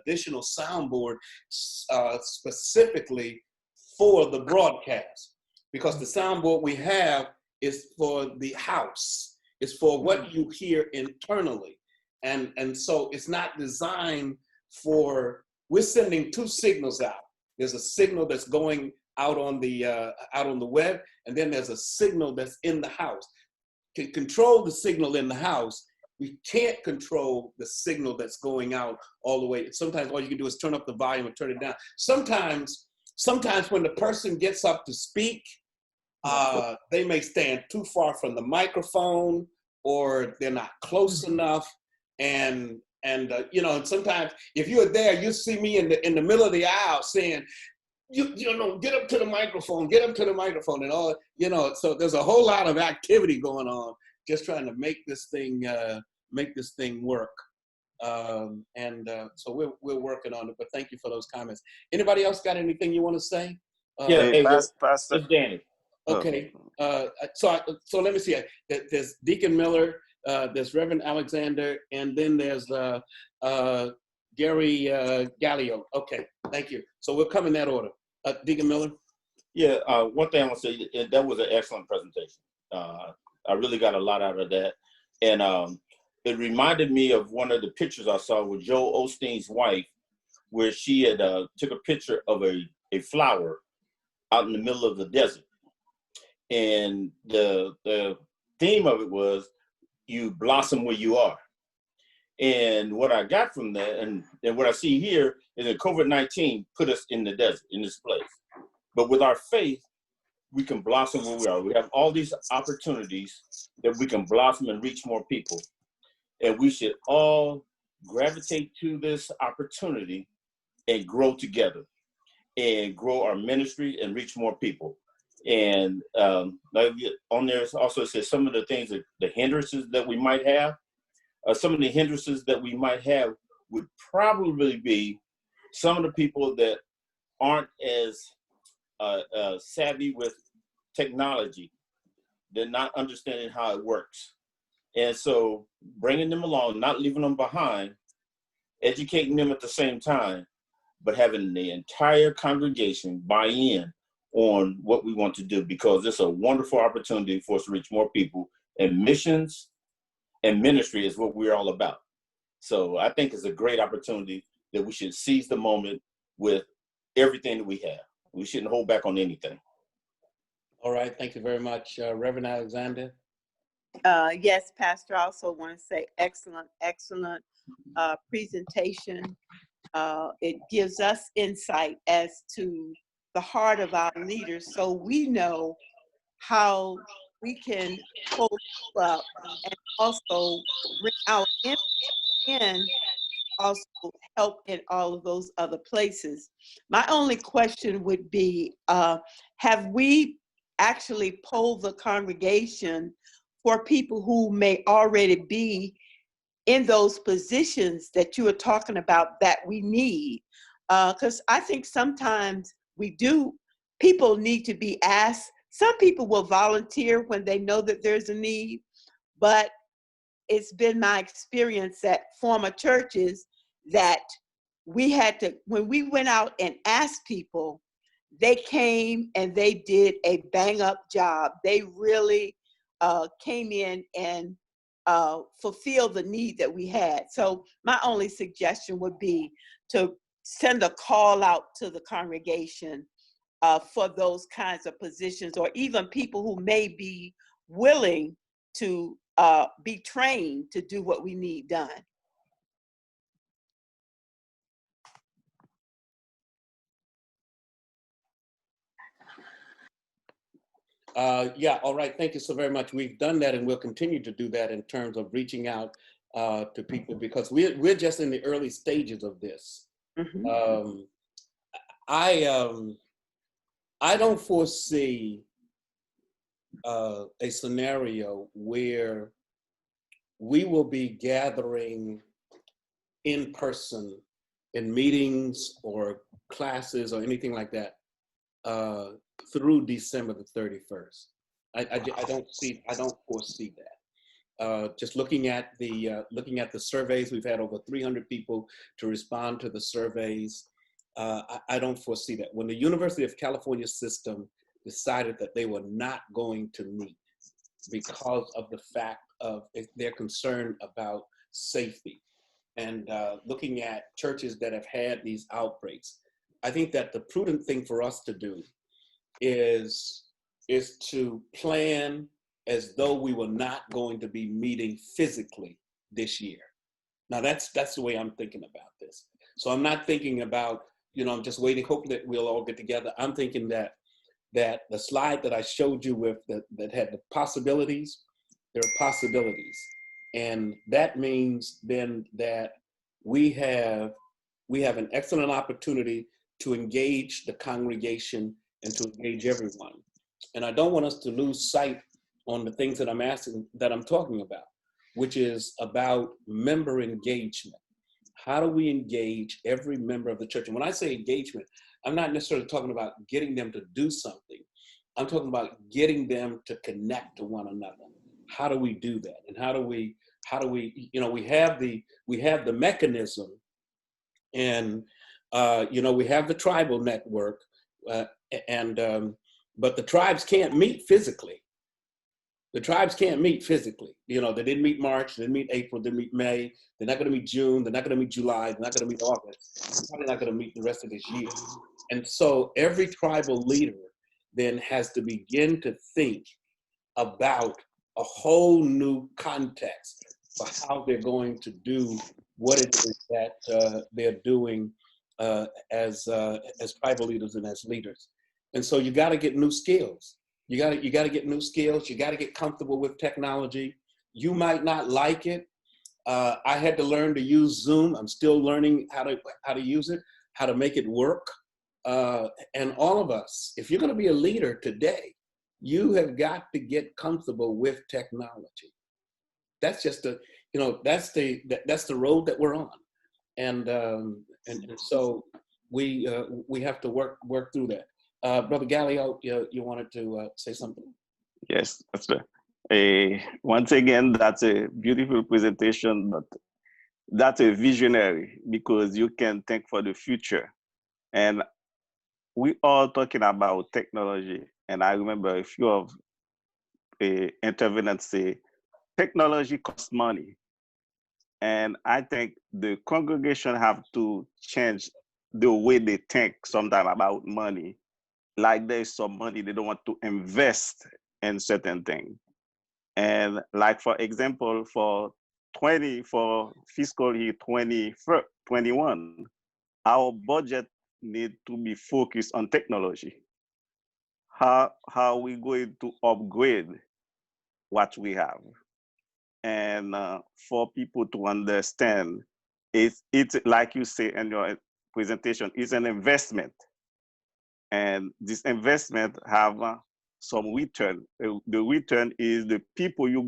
additional soundboard specifically for the broadcast, because the soundboard we have is for the house, it's for what you hear internally, and so it's not designed for. We're sending two signals out. There's a signal that's going out on the web, and then there's a signal that's in the house. To control the signal in the house, we can't control the signal that's going out all the way. Sometimes all you can do is turn up the volume and turn it down. Sometimes when the person gets up to speak, they may stand too far from the microphone, or they're not close enough. And sometimes if you're there, you see me in the middle of the aisle saying, get up to the microphone, and all, so there's a whole lot of activity going on, just trying to make this thing work. So we're working on it, but thank you for those comments. Anybody else got anything you want to say? Hey, Pastor. It's Danny. Okay. So let me see. There's Deacon Miller, there's Reverend Alexander, and then there's Gary Gallio. Okay, thank you. So we'll come in that order. Deacon Miller? Yeah, one thing I want to say, that was an excellent presentation. I really got a lot out of that. And it reminded me of one of the pictures I saw with Joel Osteen's wife, where she had took a picture of a flower out in the middle of the desert. And the theme of it was, you blossom where you are. And what I got from that, and what I see here, is that COVID-19 put us in the desert, in this place. But with our faith, we can blossom where we are. We have all these opportunities that we can blossom and reach more people. And we should all gravitate to this opportunity and grow together and grow our ministry and reach more people. And on there also says some of the things, the hindrances that we might have. Some of the hindrances that we might have would probably be some of the people that aren't as savvy with technology. They're not understanding how it works. And so bringing them along, not leaving them behind, educating them at the same time, but having the entire congregation buy in on what we want to do, because it's a wonderful opportunity for us to reach more people. And missions and ministry is what we're all about. So I think it's a great opportunity that we should seize the moment with everything that we have. We shouldn't hold back on anything. All right, thank you very much. Reverend Alexander? Yes, Pastor, I also want to say excellent presentation. It gives us insight as to the heart of our leaders, so we know how we can hold up and also bring our input in, also help in all of those other places. My only question would be, have we actually polled the congregation for people who may already be in those positions that you are talking about that we need? Because I think sometimes people need to be asked. Some people will volunteer when they know that there's a need, but it's been my experience at former churches that when we went out and asked people, they came and they did a bang up job. They really came in and fulfilled the need that we had. So my only suggestion would be to send a call out to the congregation for those kinds of positions, or even people who may be willing to be trained to do what we need done. Yeah, all right. Thank you so very much. We've done that and we'll continue to do that in terms of reaching out to people, because we're just in the early stages of this. Mm-hmm. I don't foresee a scenario where we will be gathering in person in meetings or classes or anything like that through December the 31st. I don't foresee that. Just looking at the surveys, we've had over 300 people to respond to the surveys. I don't foresee that. When the University of California system decided that they were not going to meet because of the fact of their concern about safety, and looking at churches that have had these outbreaks, I think that the prudent thing for us to do is to plan as though we were not going to be meeting physically this year. Now that's the way I'm thinking about this. So I'm not thinking about, I'm just waiting, hoping that we'll all get together. I'm thinking that the slide that I showed you with that had the possibilities, there are possibilities. And that means then that we have an excellent opportunity to engage the congregation and to engage everyone. And I don't want us to lose sight on the things that I'm talking about, which is about member engagement. How do we engage every member of the church? And when I say engagement, I'm not necessarily talking about getting them to do something. I'm talking about getting them to connect to one another. How do we do that? And how do we, we have the mechanism, and we have the tribal network, but the tribes can't meet physically. The tribes can't meet physically. They didn't meet March, they didn't meet April, they didn't meet May. They're not going to meet June. They're not going to meet July. They're not going to meet August. They're probably not going to meet the rest of this year. And so every tribal leader then has to begin to think about a whole new context for how they're going to do what it is that they're doing as tribal leaders and as leaders. And so you got to get new skills. You got to get new skills. You got to get comfortable with technology. You might not like it. I had to learn to use Zoom. I'm still learning how to use it, how to make it work. And all of us, if you're going to be a leader today, you have got to get comfortable with technology. That's just that's the road that we're on, and so we have to work through that. Brother Gallio, you wanted to say something? Yes, that's right. Once again, that's a beautiful presentation, but that's a visionary, because you can think for the future. And we all talking about technology. And I remember a few of intervenants say, technology costs money. And I think the congregation have to change the way they think sometimes about money. Like there's some money they don't want to invest in certain things. And like, for example, for fiscal year 2021, our budget need to be focused on technology. How are we going to upgrade what we have? And for people to understand, it's like you say in your presentation, it's an investment. And this investment have some return. The return is the people you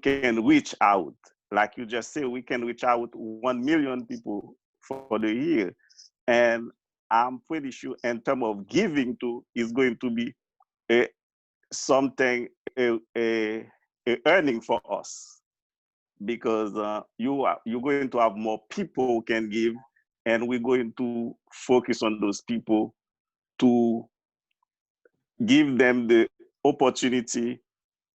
can reach out. Like you just say, we can reach out 1 million people for the year. And I'm pretty sure in terms of giving to is going to be a, something, a earning for us, because you're going to have more people who can give, and we're going to focus on those people to give them the opportunity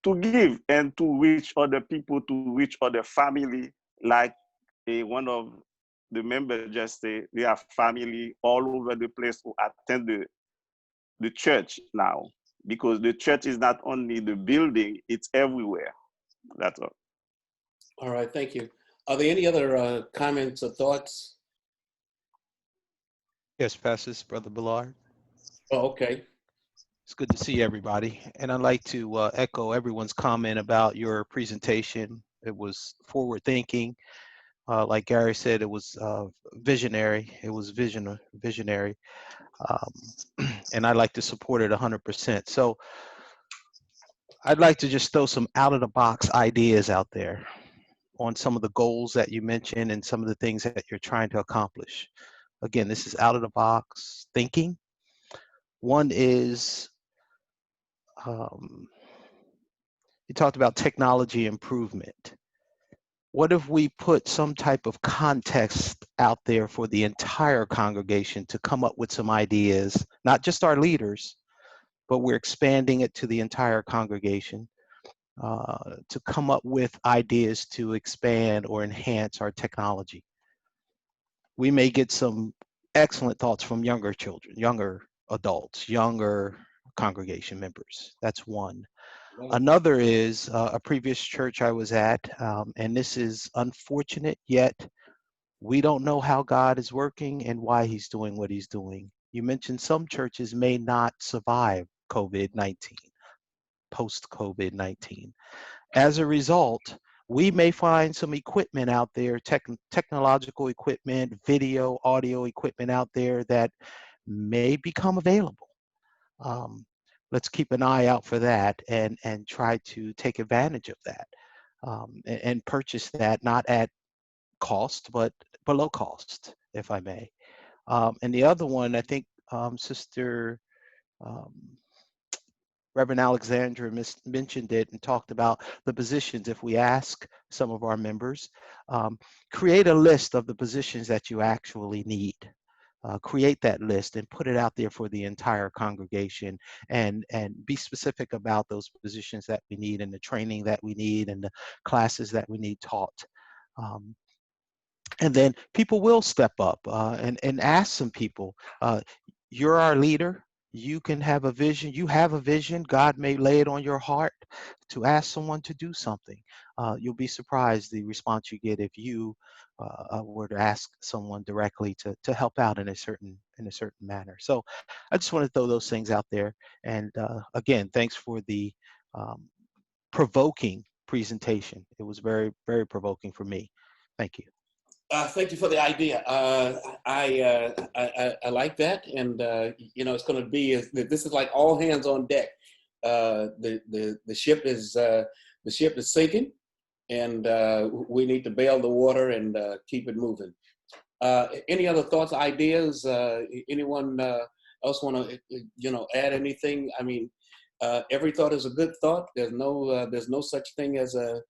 to give and to reach other people, to reach other family. Like one of the members just say, they have family all over the place who attend the church now, because the church is not only the building, it's everywhere. That's all. All right, thank you. Are there any other comments or thoughts? Yes, Pastor, Brother Ballard. Oh, okay. It's good to see everybody. And I'd like to echo everyone's comment about your presentation. It was forward thinking. Like Gary said, it was visionary. It was visionary. And I'd like to support it 100%. So I'd like to just throw some out of the box ideas out there on some of the goals that you mentioned and some of the things that you're trying to accomplish. Again, this is out of the box thinking. One is, you talked about technology improvement. What if we put some type of context out there for the entire congregation to come up with some ideas, not just our leaders, but we're expanding it to the entire congregation to come up with ideas to expand or enhance our technology. We may get some excellent thoughts from younger children, younger adults, younger congregation members. That's one. Another is a previous church I was at, and this is unfortunate, yet we don't know how God is working and why he's doing what he's doing. You mentioned some churches may not survive COVID-19, post-COVID-19. As a result, we may find some equipment out there, technological equipment, video, audio equipment out there that may become available. Let's keep an eye out for that and try to take advantage of that and purchase that, not at cost, but below cost, if I may. And the other one, I think Sister Reverend Alexandra mentioned it and talked about the positions. If we ask some of our members, create a list of the positions that you actually need. Create that list and put it out there for the entire congregation, and be specific about those positions that we need and the training that we need and the classes that we need taught. And then people will step up and ask some people, you're our leader. You can have a vision. You have a vision. God may lay it on your heart to ask someone to do something. You'll be surprised the response you get if you were to ask someone directly to help out in a certain manner. So I just want to throw those things out there. And again, thanks for the provoking presentation. It was very, very provoking for me. Thank you. Thank you for the idea. I like that, and you know, it's going to be this is like all hands on deck. The ship is sinking, and we need to bail the water and keep it moving. Any other thoughts, ideas? Anyone else want to add anything? I mean, every thought is a good thought. There's no such thing as a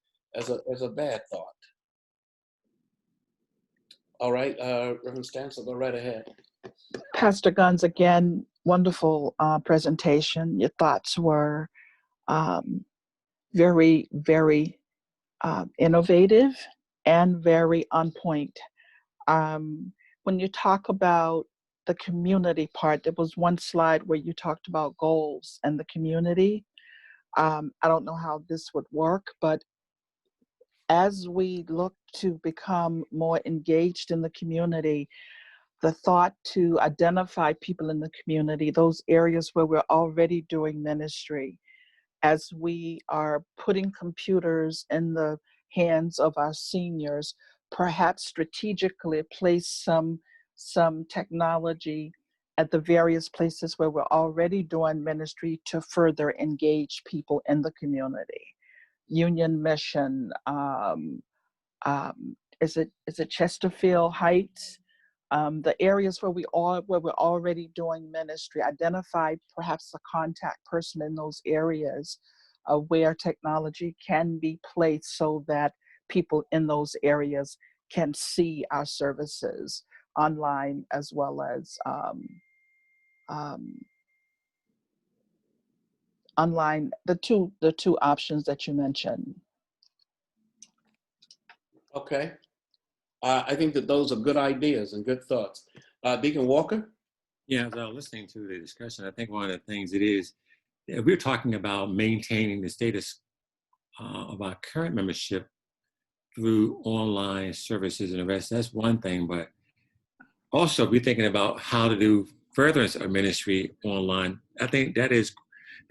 bad thought. All right, Reverend Stansel, go right ahead. Pastor Guns, again, wonderful presentation. Your thoughts were very, very innovative and very on point. When you talk about the community part, there was one slide where you talked about goals and the community. I don't know how this would work, but as we look to become more engaged in the community, the thought to identify people in the community, those areas where we're already doing ministry, as we are putting computers in the hands of our seniors, perhaps strategically place some technology at the various places where we're already doing ministry to further engage people in the community. Union Mission, is it Chesterfield Heights? The areas where we're already doing ministry, identify perhaps a contact person in those areas where technology can be placed so that people in those areas can see our services online as well as online, the two options that you mentioned. Okay. I think that those are good ideas and good thoughts. Deacon Walker? Yeah, as I was listening to the discussion, I think one of the things it is, if we're talking about maintaining the status of our current membership through online services and the rest, that's one thing, but also if we're thinking about how to do furtherance of ministry online, I think that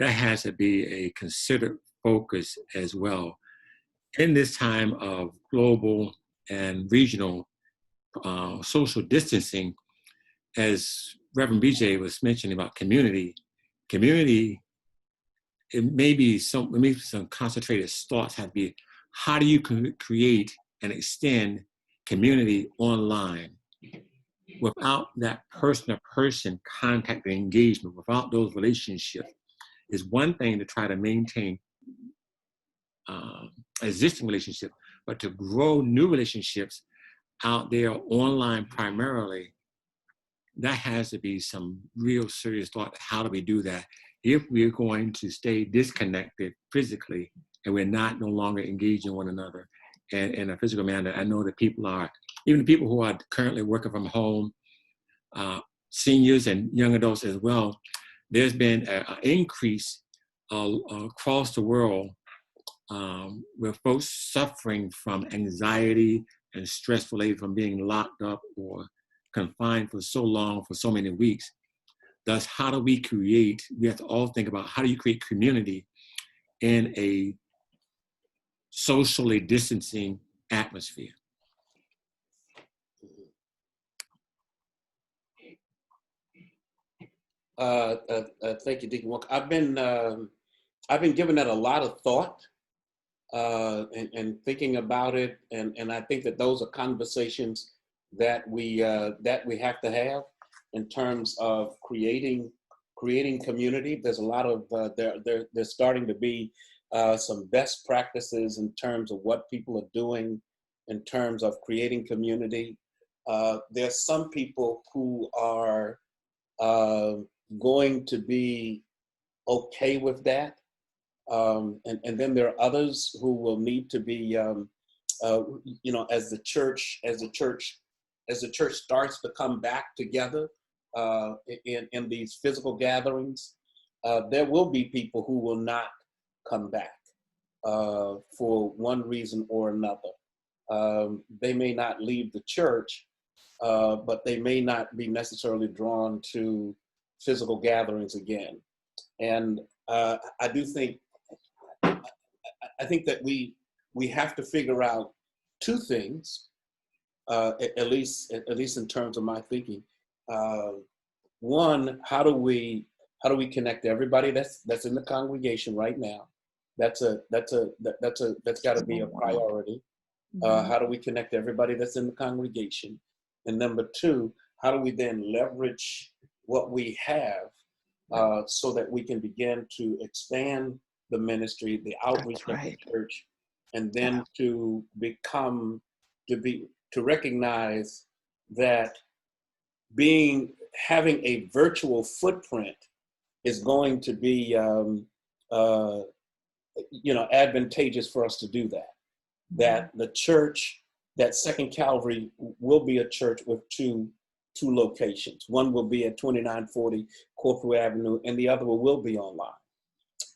has to be a considered focus as well. In this time of global and regional social distancing, as Reverend BJ was mentioning about community, it may be some concentrated thoughts have to be, how do you create and extend community online without that person-to-person contact and engagement, without those relationships? Is one thing to try to maintain existing relationships, but to grow new relationships out there online primarily, that has to be some real serious thought. How do we do that if we're going to stay disconnected physically and we're no longer engaging one another in a physical manner? I know that people are, even the people who are currently working from home, seniors and young adults as well, there's been an increase across the world with folks suffering from anxiety and stress related from being locked up or confined for so long, for so many weeks. Thus, how do we have to all think about how do you create community in a socially distancing atmosphere? Thank you, Deacon Walker. I've been giving that a lot of thought and thinking about it, and I think that those are conversations that we have to have in terms of creating community. There's a lot of there's starting to be some best practices in terms of what people are doing in terms of creating community. There's some people who are going to be okay with that. And then there are others who will need to be, as the church starts to come back together in these physical gatherings, there will be people who will not come back for one reason or another. They may not leave the church, but they may not be necessarily drawn to physical gatherings again. And I think that we have to figure out two things, at least in terms of my thinking. One, how do we connect everybody that's in the congregation right now? That's got to be a priority. How do we connect everybody that's in the congregation? And number two, how do we then leverage what we have so that we can begin to expand the ministry, the outreach of the church, and then to recognize that having a virtual footprint is going to be advantageous for us to do that. That the church, that Second Calvary will be a church with two locations. One will be at 2940 Corporal Avenue, and the other will be online.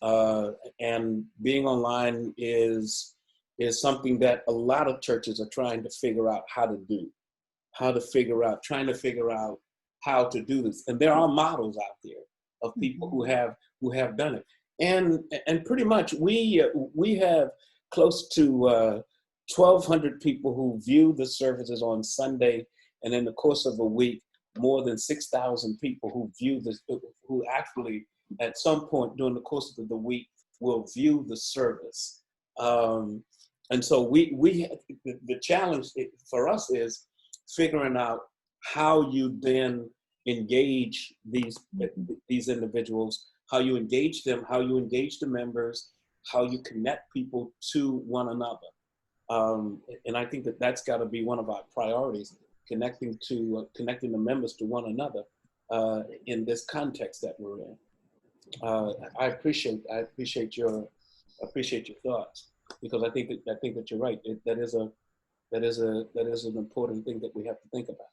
And being online is something that a lot of churches are trying to figure out how to do, trying to figure out how to do this. And there are models out there of people who have done it. And pretty much we have close to 1,200 people who view the services on Sunday, and in the course of a week, more than 6,000 people who view this, who actually at some point during the course of the week will view the service. And so the challenge for us is figuring out how you then engage these individuals, how you engage them, how you engage the members, how you connect people to one another. And I think that that's got to be one of our priorities, connecting the members to one another in this context that we're in. I appreciate your thoughts, because I think that you're right. That is an important thing that we have to think about.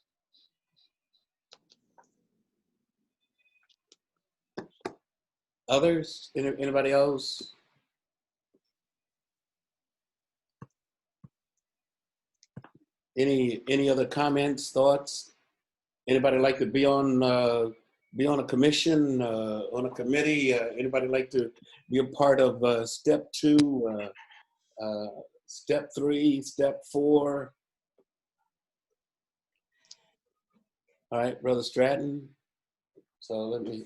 Others? Anybody else? Any other comments, thoughts? Anybody like to be on a commission, on a committee? Anybody like to be a part of step 2, step 3, step 4? All right, Brother Stratton. So let me.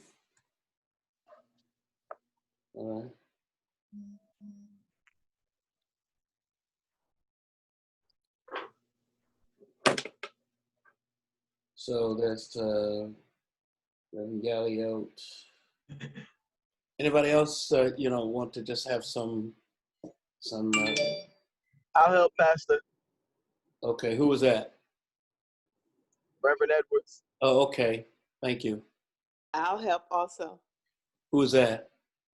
All right. So that's Reverend Galliote. Anybody else, want to just have some? I'll help, Pastor. Okay, who was that? Reverend Edwards. Oh, okay. Thank you. I'll help also. Who was that?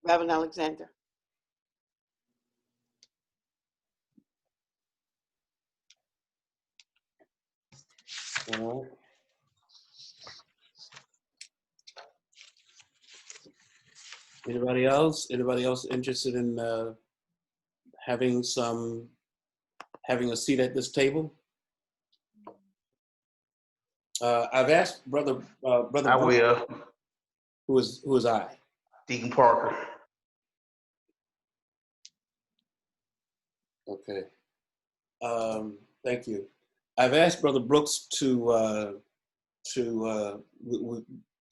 Reverend Alexander. All right. Anybody else? Anybody else interested in having a seat at this table? I've asked Brother. I will. Who is I? Deacon Parker. Okay. Thank you. I've asked Brother Brooks to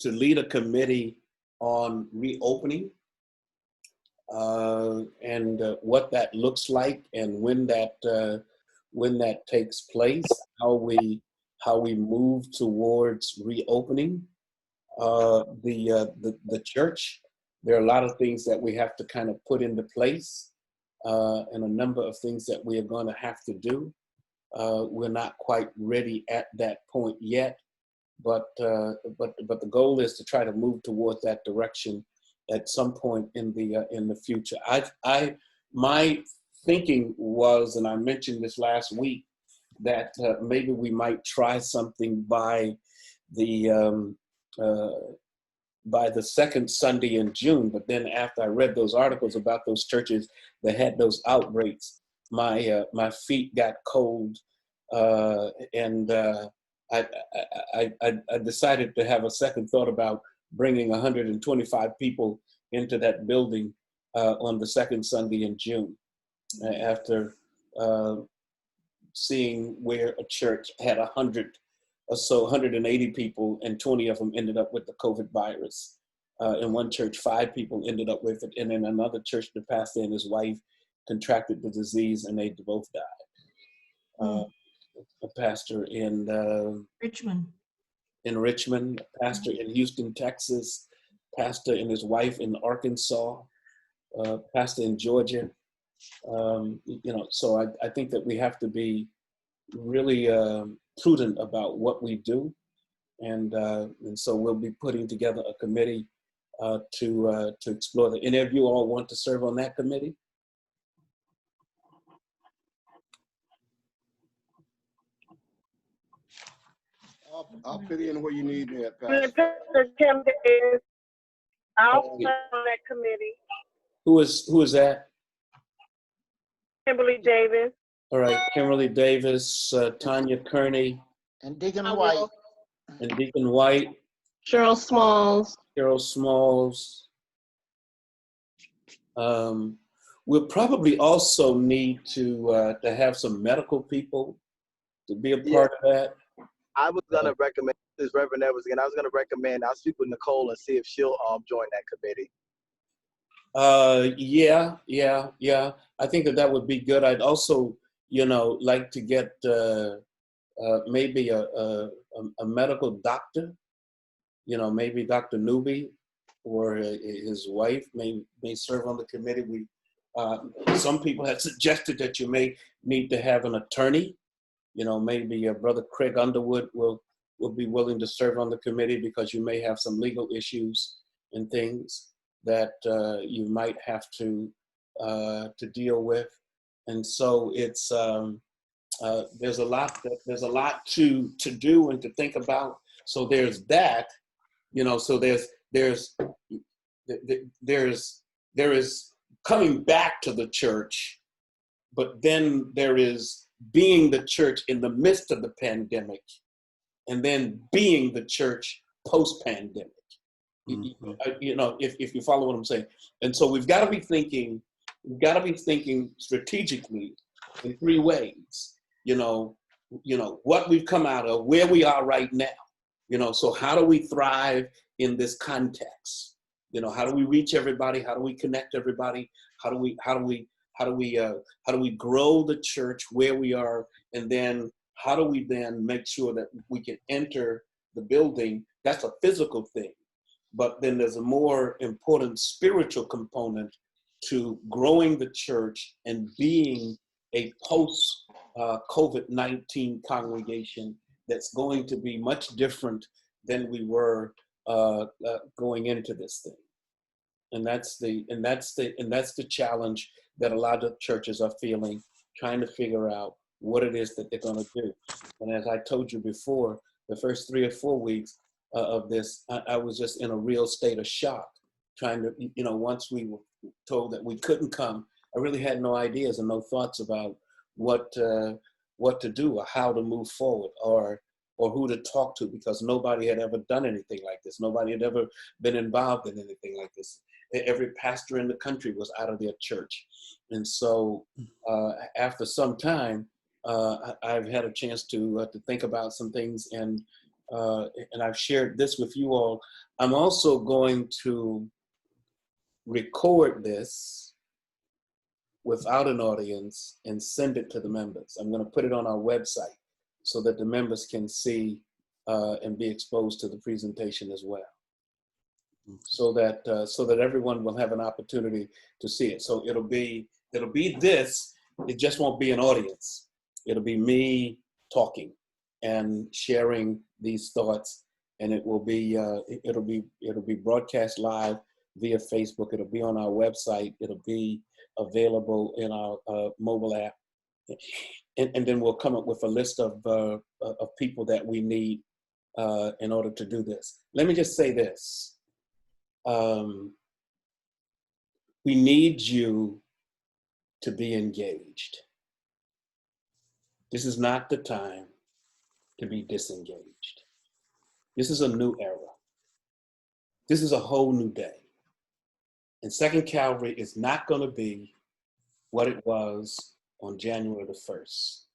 lead a committee on reopening and what that looks like, and when that takes place, how we move towards reopening the church. There are a lot of things that we have to kind of put into place, and a number of things that we are going to have to do. We're not quite ready at that point yet, but the goal is to try to move towards that direction at some point in the future. My thinking was, and I mentioned this last week, that maybe we might try something by the second Sunday in June. But then after I read those articles about those churches that had those outbreaks, my feet got cold, and I decided to have a second thought about bringing 125 people into that building on the second Sunday in June, after seeing where a church had 100 or so, 180 people, and 20 of them ended up with the COVID virus. In one church, 5 people ended up with it, and in another church, the pastor and his wife contracted the disease, and they both died. A pastor in Richmond, a pastor in Houston, Texas, pastor and his wife in Arkansas, pastor in Georgia. So I think that we have to be really prudent about what we do, and so we'll be putting together a committee to explore that. Any of you all want to serve on that committee? I'll fit in where you need me at, Pastor. Pastor. I'll serve on that committee. Who is that? Kimberly Davis. All right, Kimberly Davis, Tanya Kearney. And Deacon White. And Deacon White. Cheryl Smalls. Cheryl Smalls. We'll probably also need to have some medical people to be a part of that. I was gonna recommend this Reverend Edwards again. I was gonna recommend I'll speak with Nicole and see if she'll join that committee. Yeah. I think that would be good. I'd also, like to get maybe a medical doctor. Maybe Dr. Newby or his wife may serve on the committee. Some people have suggested that you may need to have an attorney. Maybe Brother Craig Underwood will be willing to serve on the committee because you may have some legal issues and things that you might have to deal with. And so it's there's a lot to do and to think about. So there's that, so there is coming back to the church, but then there is being the church in the midst of the pandemic, and then being the church post-pandemic. Mm-hmm. If you follow what I'm saying. And so we've got to be thinking strategically in three ways. What we've come out of, where we are right now. So how do we thrive in this context? How do we reach everybody? How do we connect everybody? How do we grow the church where we are? And then how do we then make sure that we can enter the building? That's a physical thing. But then there's a more important spiritual component to growing the church and being a post-COVID-19 congregation that's going to be much different than we were going into this thing. And that's the challenge that a lot of churches are feeling, trying to figure out what it is that they're going to do. And as I told you before, the first 3 or 4 weeks of this, I was just in a real state of shock, trying to, once we were told that we couldn't come, I really had no ideas and no thoughts about what to do or how to move forward or who to talk to, because nobody had ever done anything like this. Nobody had ever been involved in anything like this. Every pastor in the country was out of their church. And so after some time, I've had a chance to think about some things, and I've shared this with you all. I'm also going to record this without an audience and send it to the members. I'm going to put it on our website so that the members can see and be exposed to the presentation as well. So that everyone will have an opportunity to see it. So it'll be this. It just won't be an audience. It'll be me talking and sharing these thoughts, and it will be it'll be broadcast live via Facebook. It'll be on our website. It'll be available in our mobile app, and then we'll come up with a list of people that we need in order to do this. Let me just say this. We need you to be engaged. This is not the time to be disengaged. This is a new era. This is a whole new day. And Second Calvary is not going to be what it was on January the 1st.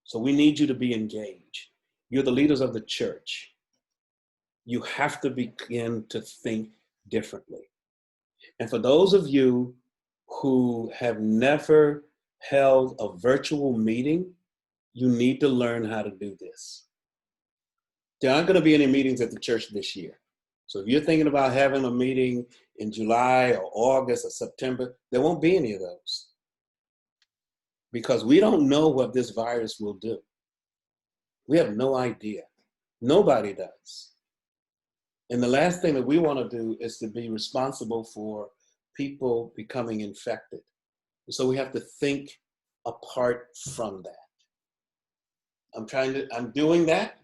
So we need you to be engaged. You're the leaders of the church. You have to begin to think differently. And for those of you who have never held a virtual meeting, you need to learn how to do this. There aren't going to be any meetings at the church this year. So if you're thinking about having a meeting in July or August or September, there won't be any of those. Because we don't know what this virus will do. We have no idea. Nobody does. And the last thing that we want to do is to be responsible for people becoming infected. So we have to think apart from that. I'm doing that.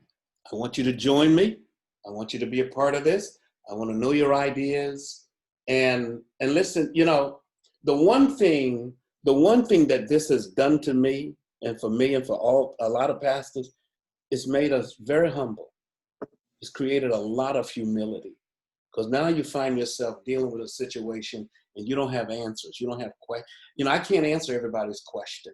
I want you to join me. I want you to be a part of this. I want to know your ideas. And listen, you know, the one thing that this has done to me and for a lot of pastors, it's made us very humble. It's created a lot of humility, because now you find yourself dealing with a situation and you don't have answers. You don't have questions. You know, I can't answer everybody's question.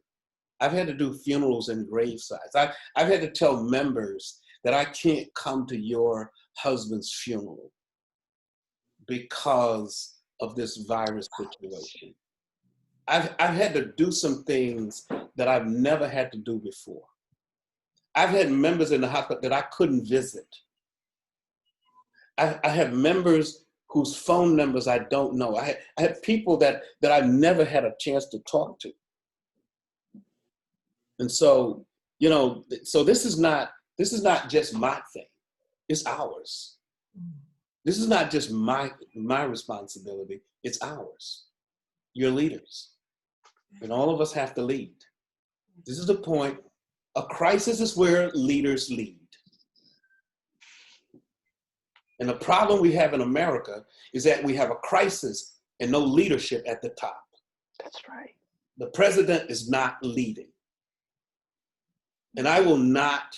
I've had to do funerals and gravesides. I've had to tell members that I can't come to your husband's funeral because of this virus situation. I've had to do some things that I've never had to do before. I've had members in the hospital that I couldn't visit. I have members whose phone numbers I don't know. I had people that I've never had a chance to talk to. And so, you know, so this is not just my thing. It's ours. This is not just my responsibility. It's ours. You're leaders. And all of us have to lead. This is the point. A crisis is where leaders lead. And the problem we have in America is that we have a crisis and no leadership at the top. That's right. The president is not leading. And I will not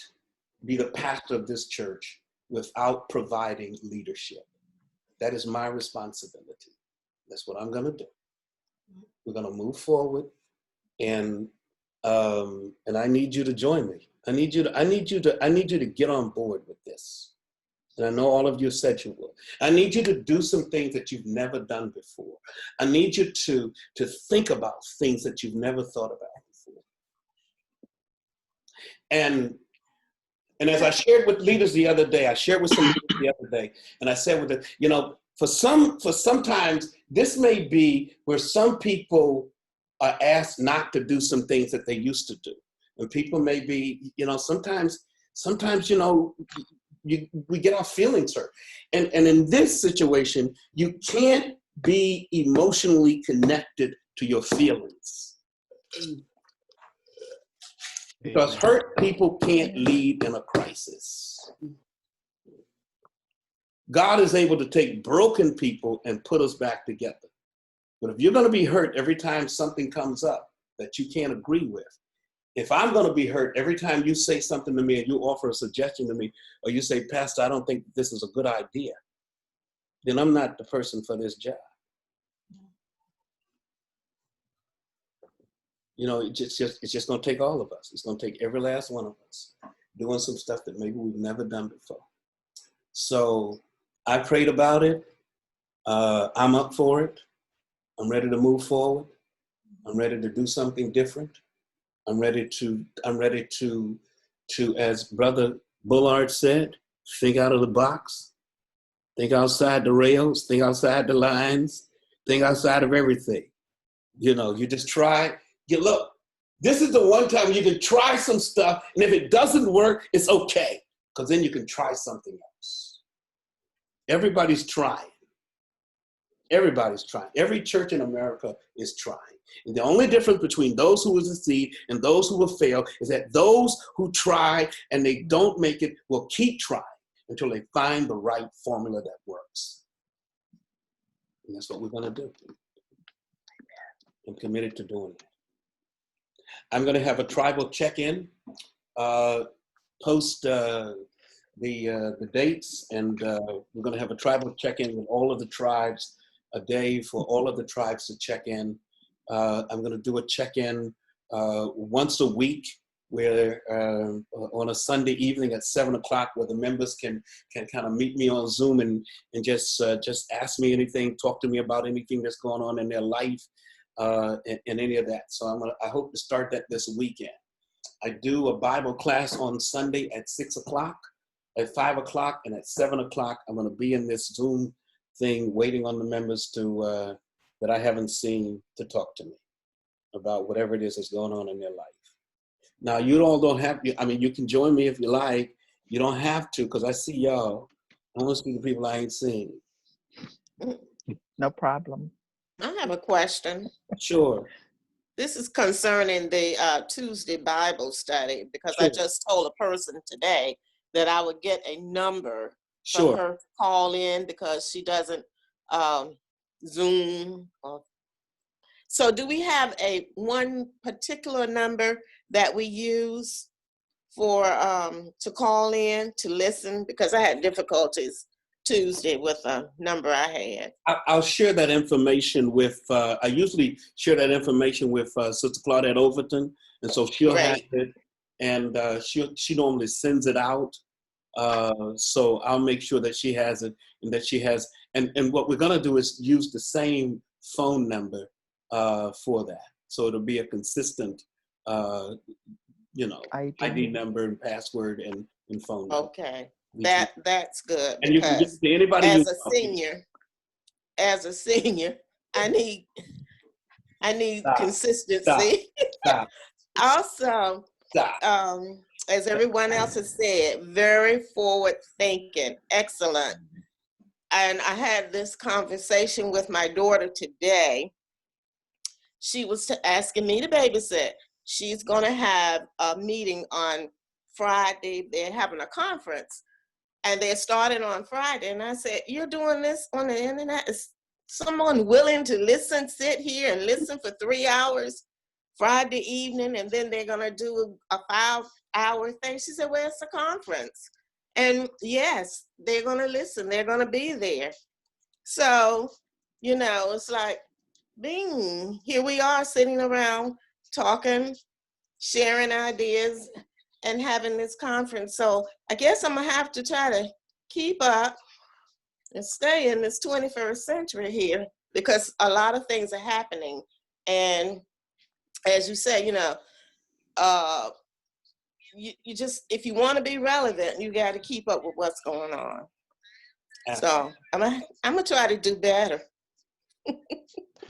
be the pastor of this church without providing leadership. That is my responsibility. That's what I'm going to do. We're going to move forward, and I need you to join me. I need you to get on board with this. And I know all of you said you will. I need you to do some things that you've never done before. I need you to think about things that you've never thought about before. And as I shared with leaders the other day, I shared with some leaders the other day, and I said with them, you know, for sometimes this may be where some people are asked not to do some things that they used to do. And people may be, you know, sometimes, you know, we get our feelings hurt. And in this situation, you can't be emotionally connected to your feelings. Because hurt people can't lead in a crisis. God is able to take broken people and put us back together. But if you're going to be hurt every time something comes up that you can't agree with, if I'm going to be hurt every time you say something to me and you offer a suggestion to me, or you say, Pastor, I don't think this is a good idea, then I'm not the person for this job. You know, it's just going to take all of us. It's going to take every last one of us doing some stuff that maybe we've never done before. So I prayed about it. I'm up for it. I'm ready to move forward. I'm ready to do something different. I'm ready to, as Brother Bullard said, think out of the box, think outside the rails, think outside the lines, think outside of everything. You know, you just try. Look, this is the one time you can try some stuff, and if it doesn't work, it's okay, because then you can try something else. Everybody's trying. Everybody's trying. Every church in America is trying. And the only difference between those who will succeed and those who will fail is that those who try and they don't make it will keep trying until they find the right formula that works. And that's what we're going to do. I'm committed to doing that. I'm going to have a tribal check-in, post the dates, and we're going to have a tribal check-in with all of the tribes, a day for all of the tribes to check in. I'm going to do a check-in once a week, where on a Sunday evening at 7 o'clock, where the members can kind of meet me on Zoom and just ask me anything, talk to me about anything that's going on in their life, and any of that. So I hope to start that this weekend. I do a Bible class on Sunday at 6 o'clock, at 5 o'clock, and at 7 o'clock. I'm going to be in this Zoom thing waiting on the members to that I haven't seen to talk to me about whatever it is that's going on in their life. Now, you all don't have, I mean, you can join me if you like. You don't have to, because I see y'all. I want to see the people I ain't seen. No problem. I have a question. Sure. This is concerning the Tuesday Bible study, because Sure. I just told a person today that I would get a number Sure. for her to call in, because she doesn't Zoom. So do we have one particular number that we use for to call in to listen? Because I had difficulties Tuesday with a number I had. I'll share that information with, I usually share that information with Sister Claudette Overton, and so she'll have it, and she normally sends it out. So I'll make sure that she has it, and that she has, and what we're gonna do is use the same phone number for that. So it'll be a consistent, ID number and password and phone number. Okay, that's good. And you can get to anybody. As a senior, I need consistency. Stop. Also, as everyone else has said, very forward thinking, excellent. And I had this conversation with my daughter today. She was asking me to babysit. She's going to have a meeting on Friday. They're having a conference, and they're starting on Friday. And I said, "You're doing this on the internet? Is someone willing to listen, sit here and listen for 3 hours Friday evening, and then they're going to do a 5-hour thing?" She said, "Well, it's a conference." And yes, they're going to listen. They're going to be there. So, it's like, bing, here we are sitting around talking, sharing ideas, and having this conference. So I guess I'm going to have to try to keep up and stay in this 21st century here, because a lot of things are happening. And as you say, you just, if you want to be relevant, you got to keep up with what's going on. So I'm gonna try to do better.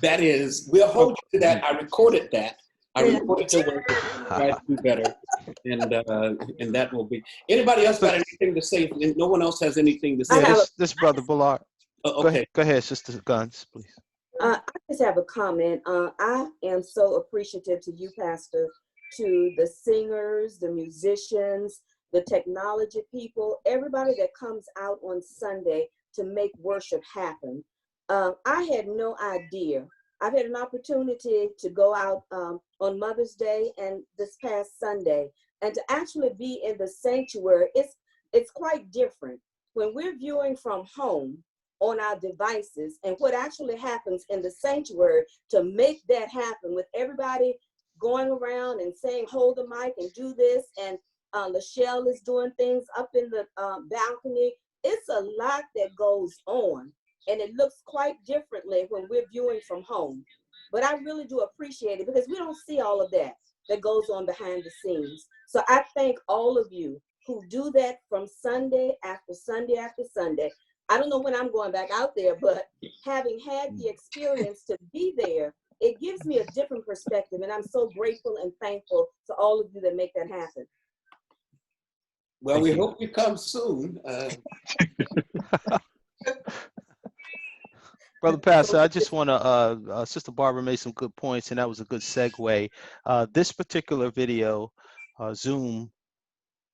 That is, we'll hold you to that. I recorded that. I recorded your work. Try to do better, and that will be. Anybody else got anything to say? If no one else has anything to say. This Brother Bullard. Okay. Go ahead, Sister Guns, please. I just have a comment. I am so appreciative to you, Pastor, to the singers, the musicians, the technology people, everybody that comes out on Sunday to make worship happen. I had no idea. I've had an opportunity to go out on Mother's Day and this past Sunday, and to actually be in the sanctuary, it's quite different. When we're viewing from home on our devices, and what actually happens in the sanctuary to make that happen with everybody going around and saying, hold the mic and do this, and Lachelle is doing things up in the balcony. It's a lot that goes on, and it looks quite differently when we're viewing from home. But I really do appreciate it, because we don't see all of that goes on behind the scenes. So I thank all of you who do that from Sunday after Sunday after Sunday. I don't know when I'm going back out there, but having had the experience to be there, it gives me a different perspective, and I'm so grateful and thankful to all of you that make that happen. Well, we hope you come soon. Brother Pastor, I just want to, Sister Barbara made some good points, and that was a good segue. This particular video, Zoom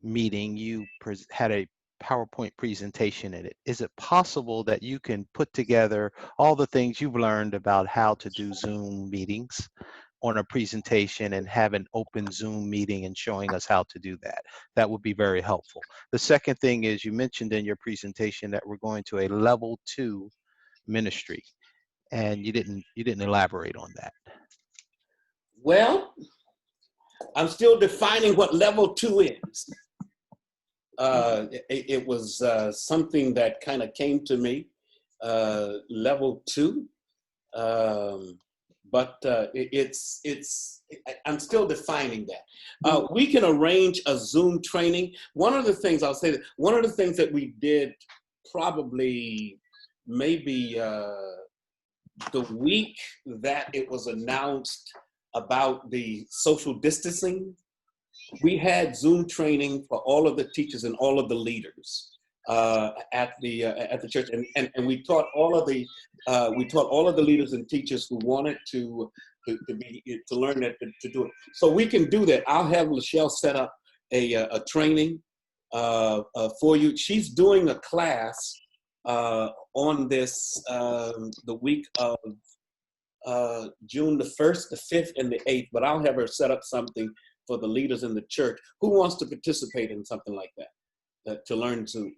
meeting, you had a PowerPoint presentation in it. Is it possible that you can put together all the things you've learned about how to do Zoom meetings on a presentation and have an open Zoom meeting and showing us how to do that? That would be very helpful. The second thing is, you mentioned in your presentation that we're going to a level 2 ministry, and you didn't elaborate on that. Well, I'm still defining what level 2 is. It was something that kind of came to me, level 2, but I'm still defining that. We can arrange a Zoom training. One of the things that we did probably maybe the week that it was announced about the social distancing, we had Zoom training for all of the teachers and all of the leaders at the church, and we taught all of the leaders and teachers who wanted to learn that, to do it. So we can do that. I'll have Lachelle set up a training for you. She's doing a class on this, the week of June the 1st, the 5th, and the 8th, but I'll have her set up something for the leaders in the church. Who wants to participate in something like that, to learn Zoom?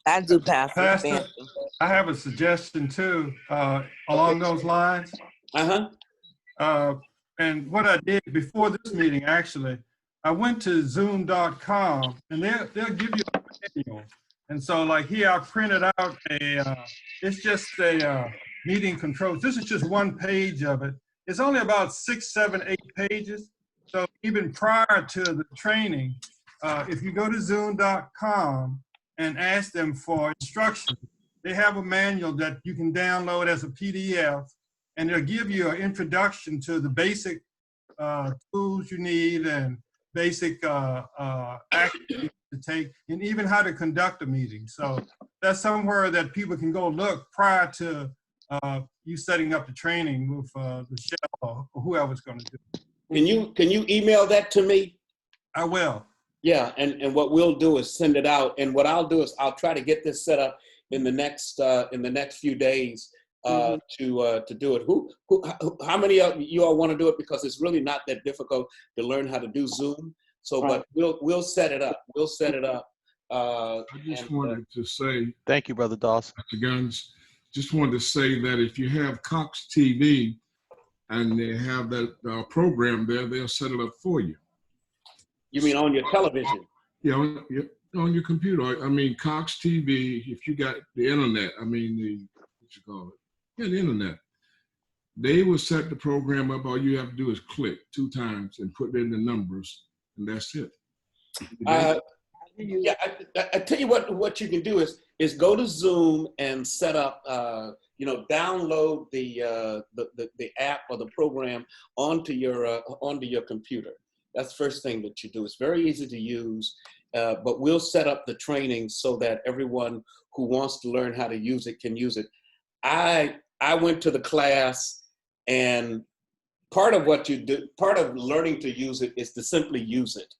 I do, Pastor. Pastor, I have a suggestion too, along those lines. And what I did before this meeting, actually, I went to zoom.com and they'll give you a manual. And so like here, I printed out it's just a meeting controls. This is just one page of it. It's only about 6, 7, 8 pages. So even prior to the training, if you go to zoom.com and ask them for instructions, they have a manual that you can download as a PDF, and they'll give you an introduction to the basic tools you need and basic actions to take, and even how to conduct a meeting. So that's somewhere that people can go look prior to you setting up the training with Michelle or whoever's going to do it. Can you email that to me? I will. Yeah, and what we'll do is send it out. And what I'll do is I'll try to get this set up in the next few days to do it. How many of you all want to do it? Because it's really not that difficult to learn how to do Zoom. So, but we'll set it up. We'll set it up. I just wanted to say. Thank you, Brother Dawson. Dr. Guns, just wanted to say that if you have Cox TV and they have that program there, they'll set it up for you. You mean on your television? Yeah, on your computer. I mean, Cox TV, if you got the internet, what you call it? Yeah, the internet. They will set the program up. All you have to do is click 2 times and put in the numbers, and that's it. Yeah, I tell you what you can do is go to Zoom and set up, download the app or the program onto your computer. That's the first thing that you do. It's very easy to use, but we'll set up the training so that everyone who wants to learn how to use it can use it. I went to the class, and part of what you do, part of learning to use it is to simply use it.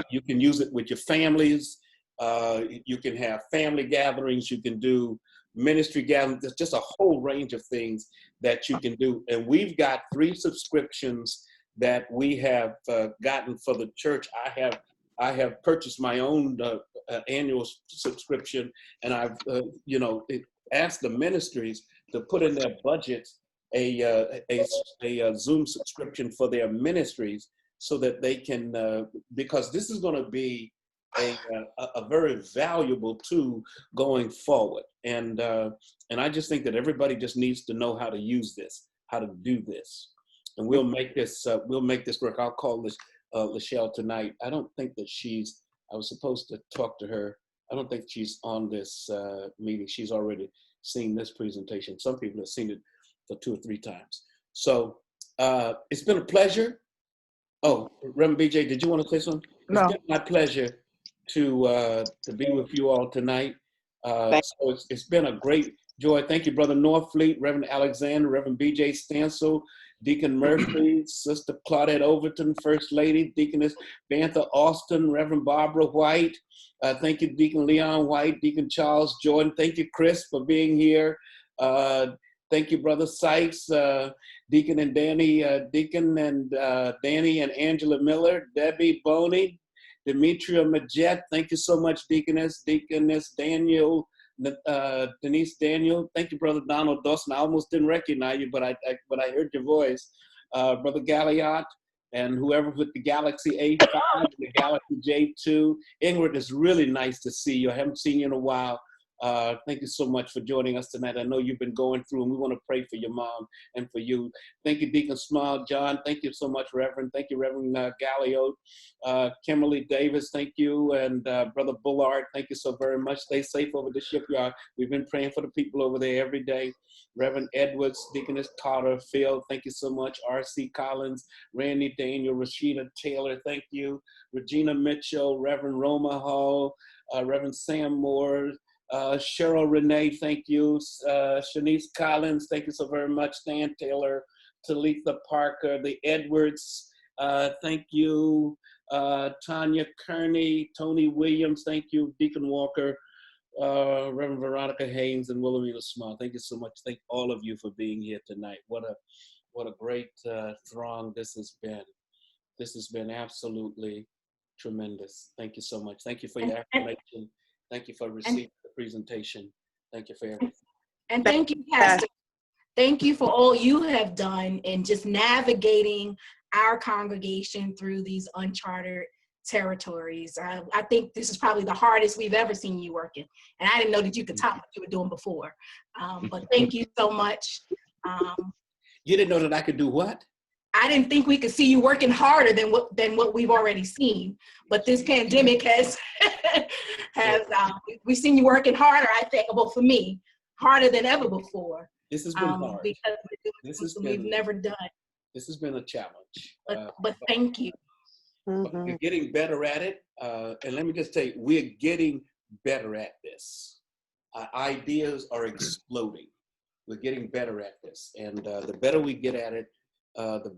You can use it with your families. You can have family gatherings. You can do ministry gatherings. There's just a whole range of things that you can do. And we've got 3 subscriptions that we have gotten for the church. I have purchased my own annual subscription, and I've asked the ministries to put in their budgets a Zoom subscription for their ministries, so that they can, because this is going to be a very valuable tool going forward. And I just think that everybody just needs to know how to use this, how to do this. And we'll make this work. I'll call this Lachelle tonight. I don't think that I was supposed to talk to her. I don't think she's on this meeting. She's already seen this presentation. Some people have seen it for 2 or 3 times. So it's been a pleasure. Oh, Reverend BJ, did you want to say something? No. It's been my pleasure to be with you all tonight. So it's been a great joy. Thank you, Brother Northfleet, Reverend Alexander, Reverend BJ Stansel, Deacon Murphy, Sister Claudette Overton, First Lady, Deaconess Bantha Austin, Reverend Barbara White. Thank you, Deacon Leon White, Deacon Charles Jordan. Thank you, Chris, for being here. Thank you, Brother Sykes, Deacon and Danny, Danny and Angela Miller, Debbie Boney, Demetria Majet. Thank you so much, Deaconess Daniel, Denise Daniel. Thank you, Brother Donald Dawson. I almost didn't recognize you, but I heard your voice. Brother Galliot and whoever with the Galaxy A5 and the Galaxy J2. Ingrid, it's really nice to see you. I haven't seen you in a while. Thank you so much for joining us tonight. I know you've been going through, and we want to pray for your mom and for you. Thank you, Deacon Small. John, thank you so much, Reverend. Thank you, Reverend Gallio. Kimberly Davis, thank you. And Brother Bullard, thank you so very much. Stay safe over the shipyard. We've been praying for the people over there every day. Reverend Edwards, Deaconess Carter, Phil, thank you so much. R.C. Collins, Randy Daniel, Rashida Taylor, thank you. Regina Mitchell, Reverend Roma Hall, Reverend Sam Moore, Cheryl Renee, thank you. Shanice Collins, thank you so very much. Stan Taylor, Talitha Parker, the Edwards, thank you. Tanya Kearney, Tony Williams, thank you. Deacon Walker, Reverend Veronica Haynes and Wilhelmina Small. Thank you so much. Thank all of you for being here tonight. What a great throng this has been. This has been absolutely tremendous. Thank you so much. Thank you for your affirmation. Thank you for receiving the presentation. Thank you for everything. And thank you, Pastor. Thank you for all you have done in just navigating our congregation through these uncharted territories. I think this is probably the hardest we've ever seen you working. And I didn't know that you could top what you were doing before. But thank you so much. You didn't know that I could do what? I didn't think we could see you working harder than what we've already seen. But this pandemic has, we've seen you working harder, I think, well, for me, harder than ever before. This has been hard. Because we've never done. This has been a challenge. But thank you. But we're getting better at it. And let me just tell you, we're getting better at this. Ideas are exploding. We're getting better at this. And the better we get at it, the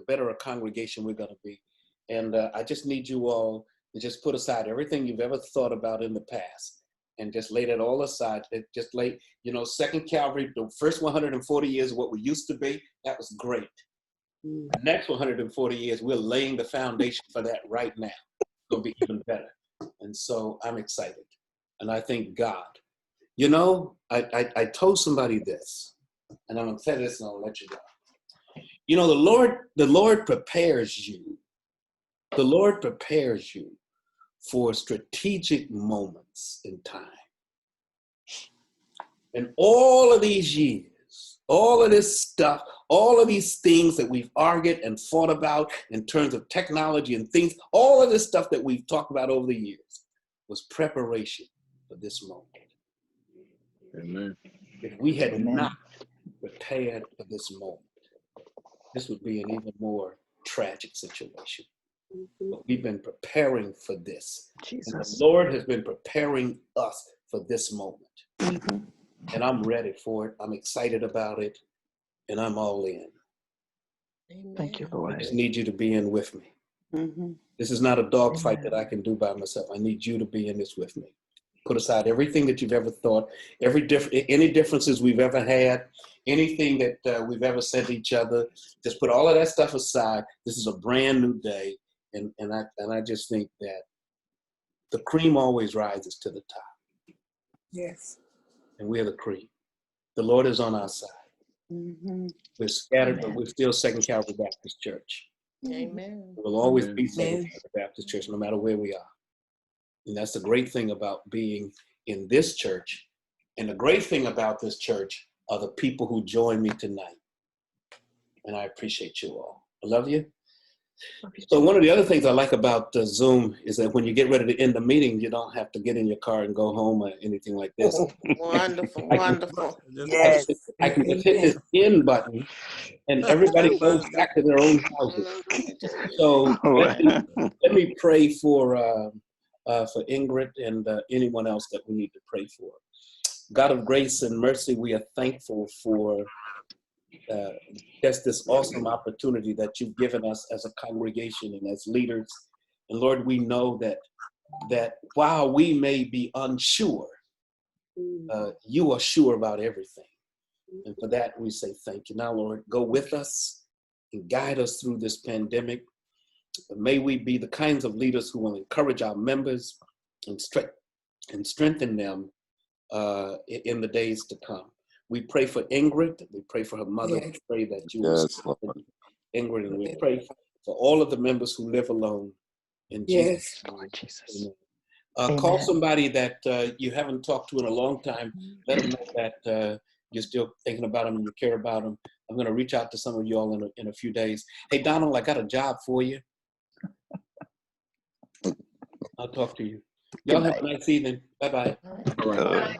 better a congregation we're going to be. And I just need you all to just put aside everything you've ever thought about in the past and just lay that all aside. Just lay, Second Calvary, the first 140 years of what we used to be, that was great. The next 140 years, we're laying the foundation for that right now. It's going to be even better. And so I'm excited. And I thank God. I told somebody this, and I'm going to say this and I'll let you go. The Lord prepares you. The Lord prepares you for strategic moments in time. And all of these years, all of this stuff, all of these things that we've argued and fought about in terms of technology and things, all of this stuff that we've talked about over the years was preparation for this moment. Amen. If we had not prepared for this moment, this would be an even more tragic situation. But we've been preparing for this. And the Lord has been preparing us for this moment. And I'm ready for it. I'm excited about it. And I'm all in. Thank you, Lord. I just need you to be in with me. This is not a dogfight that I can do by myself. I need you to be in this with me. Put aside everything that you've ever thought, any differences we've ever had, anything that we've ever said to each other. Just put all of that stuff aside. This is a brand new day. And I just think that the cream always rises to the top. Yes. And we're the cream. The Lord is on our side. We're scattered, but we're still Second Calvary Baptist Church. Amen. We'll always be Second Calvary Baptist Church, no matter where we are. And that's the great thing about being in this church. And the great thing about this church are the people who join me tonight. And I appreciate you all. I love you. So one of the other things I like about Zoom is that when you get ready to end the meeting, you don't have to get in your car and go home or anything like this. Wonderful, wonderful. Yes. I can just hit this end button and everybody goes back to their own houses. So let me pray for Ingrid and anyone else that we need to pray for. God of grace and mercy, we are thankful for just this awesome opportunity that you've given us as a congregation and as leaders. And Lord, we know that while we may be unsure, you are sure about everything. And for that, we say thank you. Now, Lord, go with us and guide us through this pandemic. May we be the kinds of leaders who will encourage our members and strengthen them in the days to come. We pray for Ingrid. We pray for her mother. Yes. We pray that you will strengthen Ingrid. And we pray for all of the members who live alone. In Jesus' name. Lord Jesus. Call somebody that you haven't talked to in a long time. Let them know that you're still thinking about them and you care about them. I'm going to reach out to some of you all in a few days. Hey, Donald, I got a job for you. I'll talk to you. Y'all have a nice evening. Bye-bye. All right.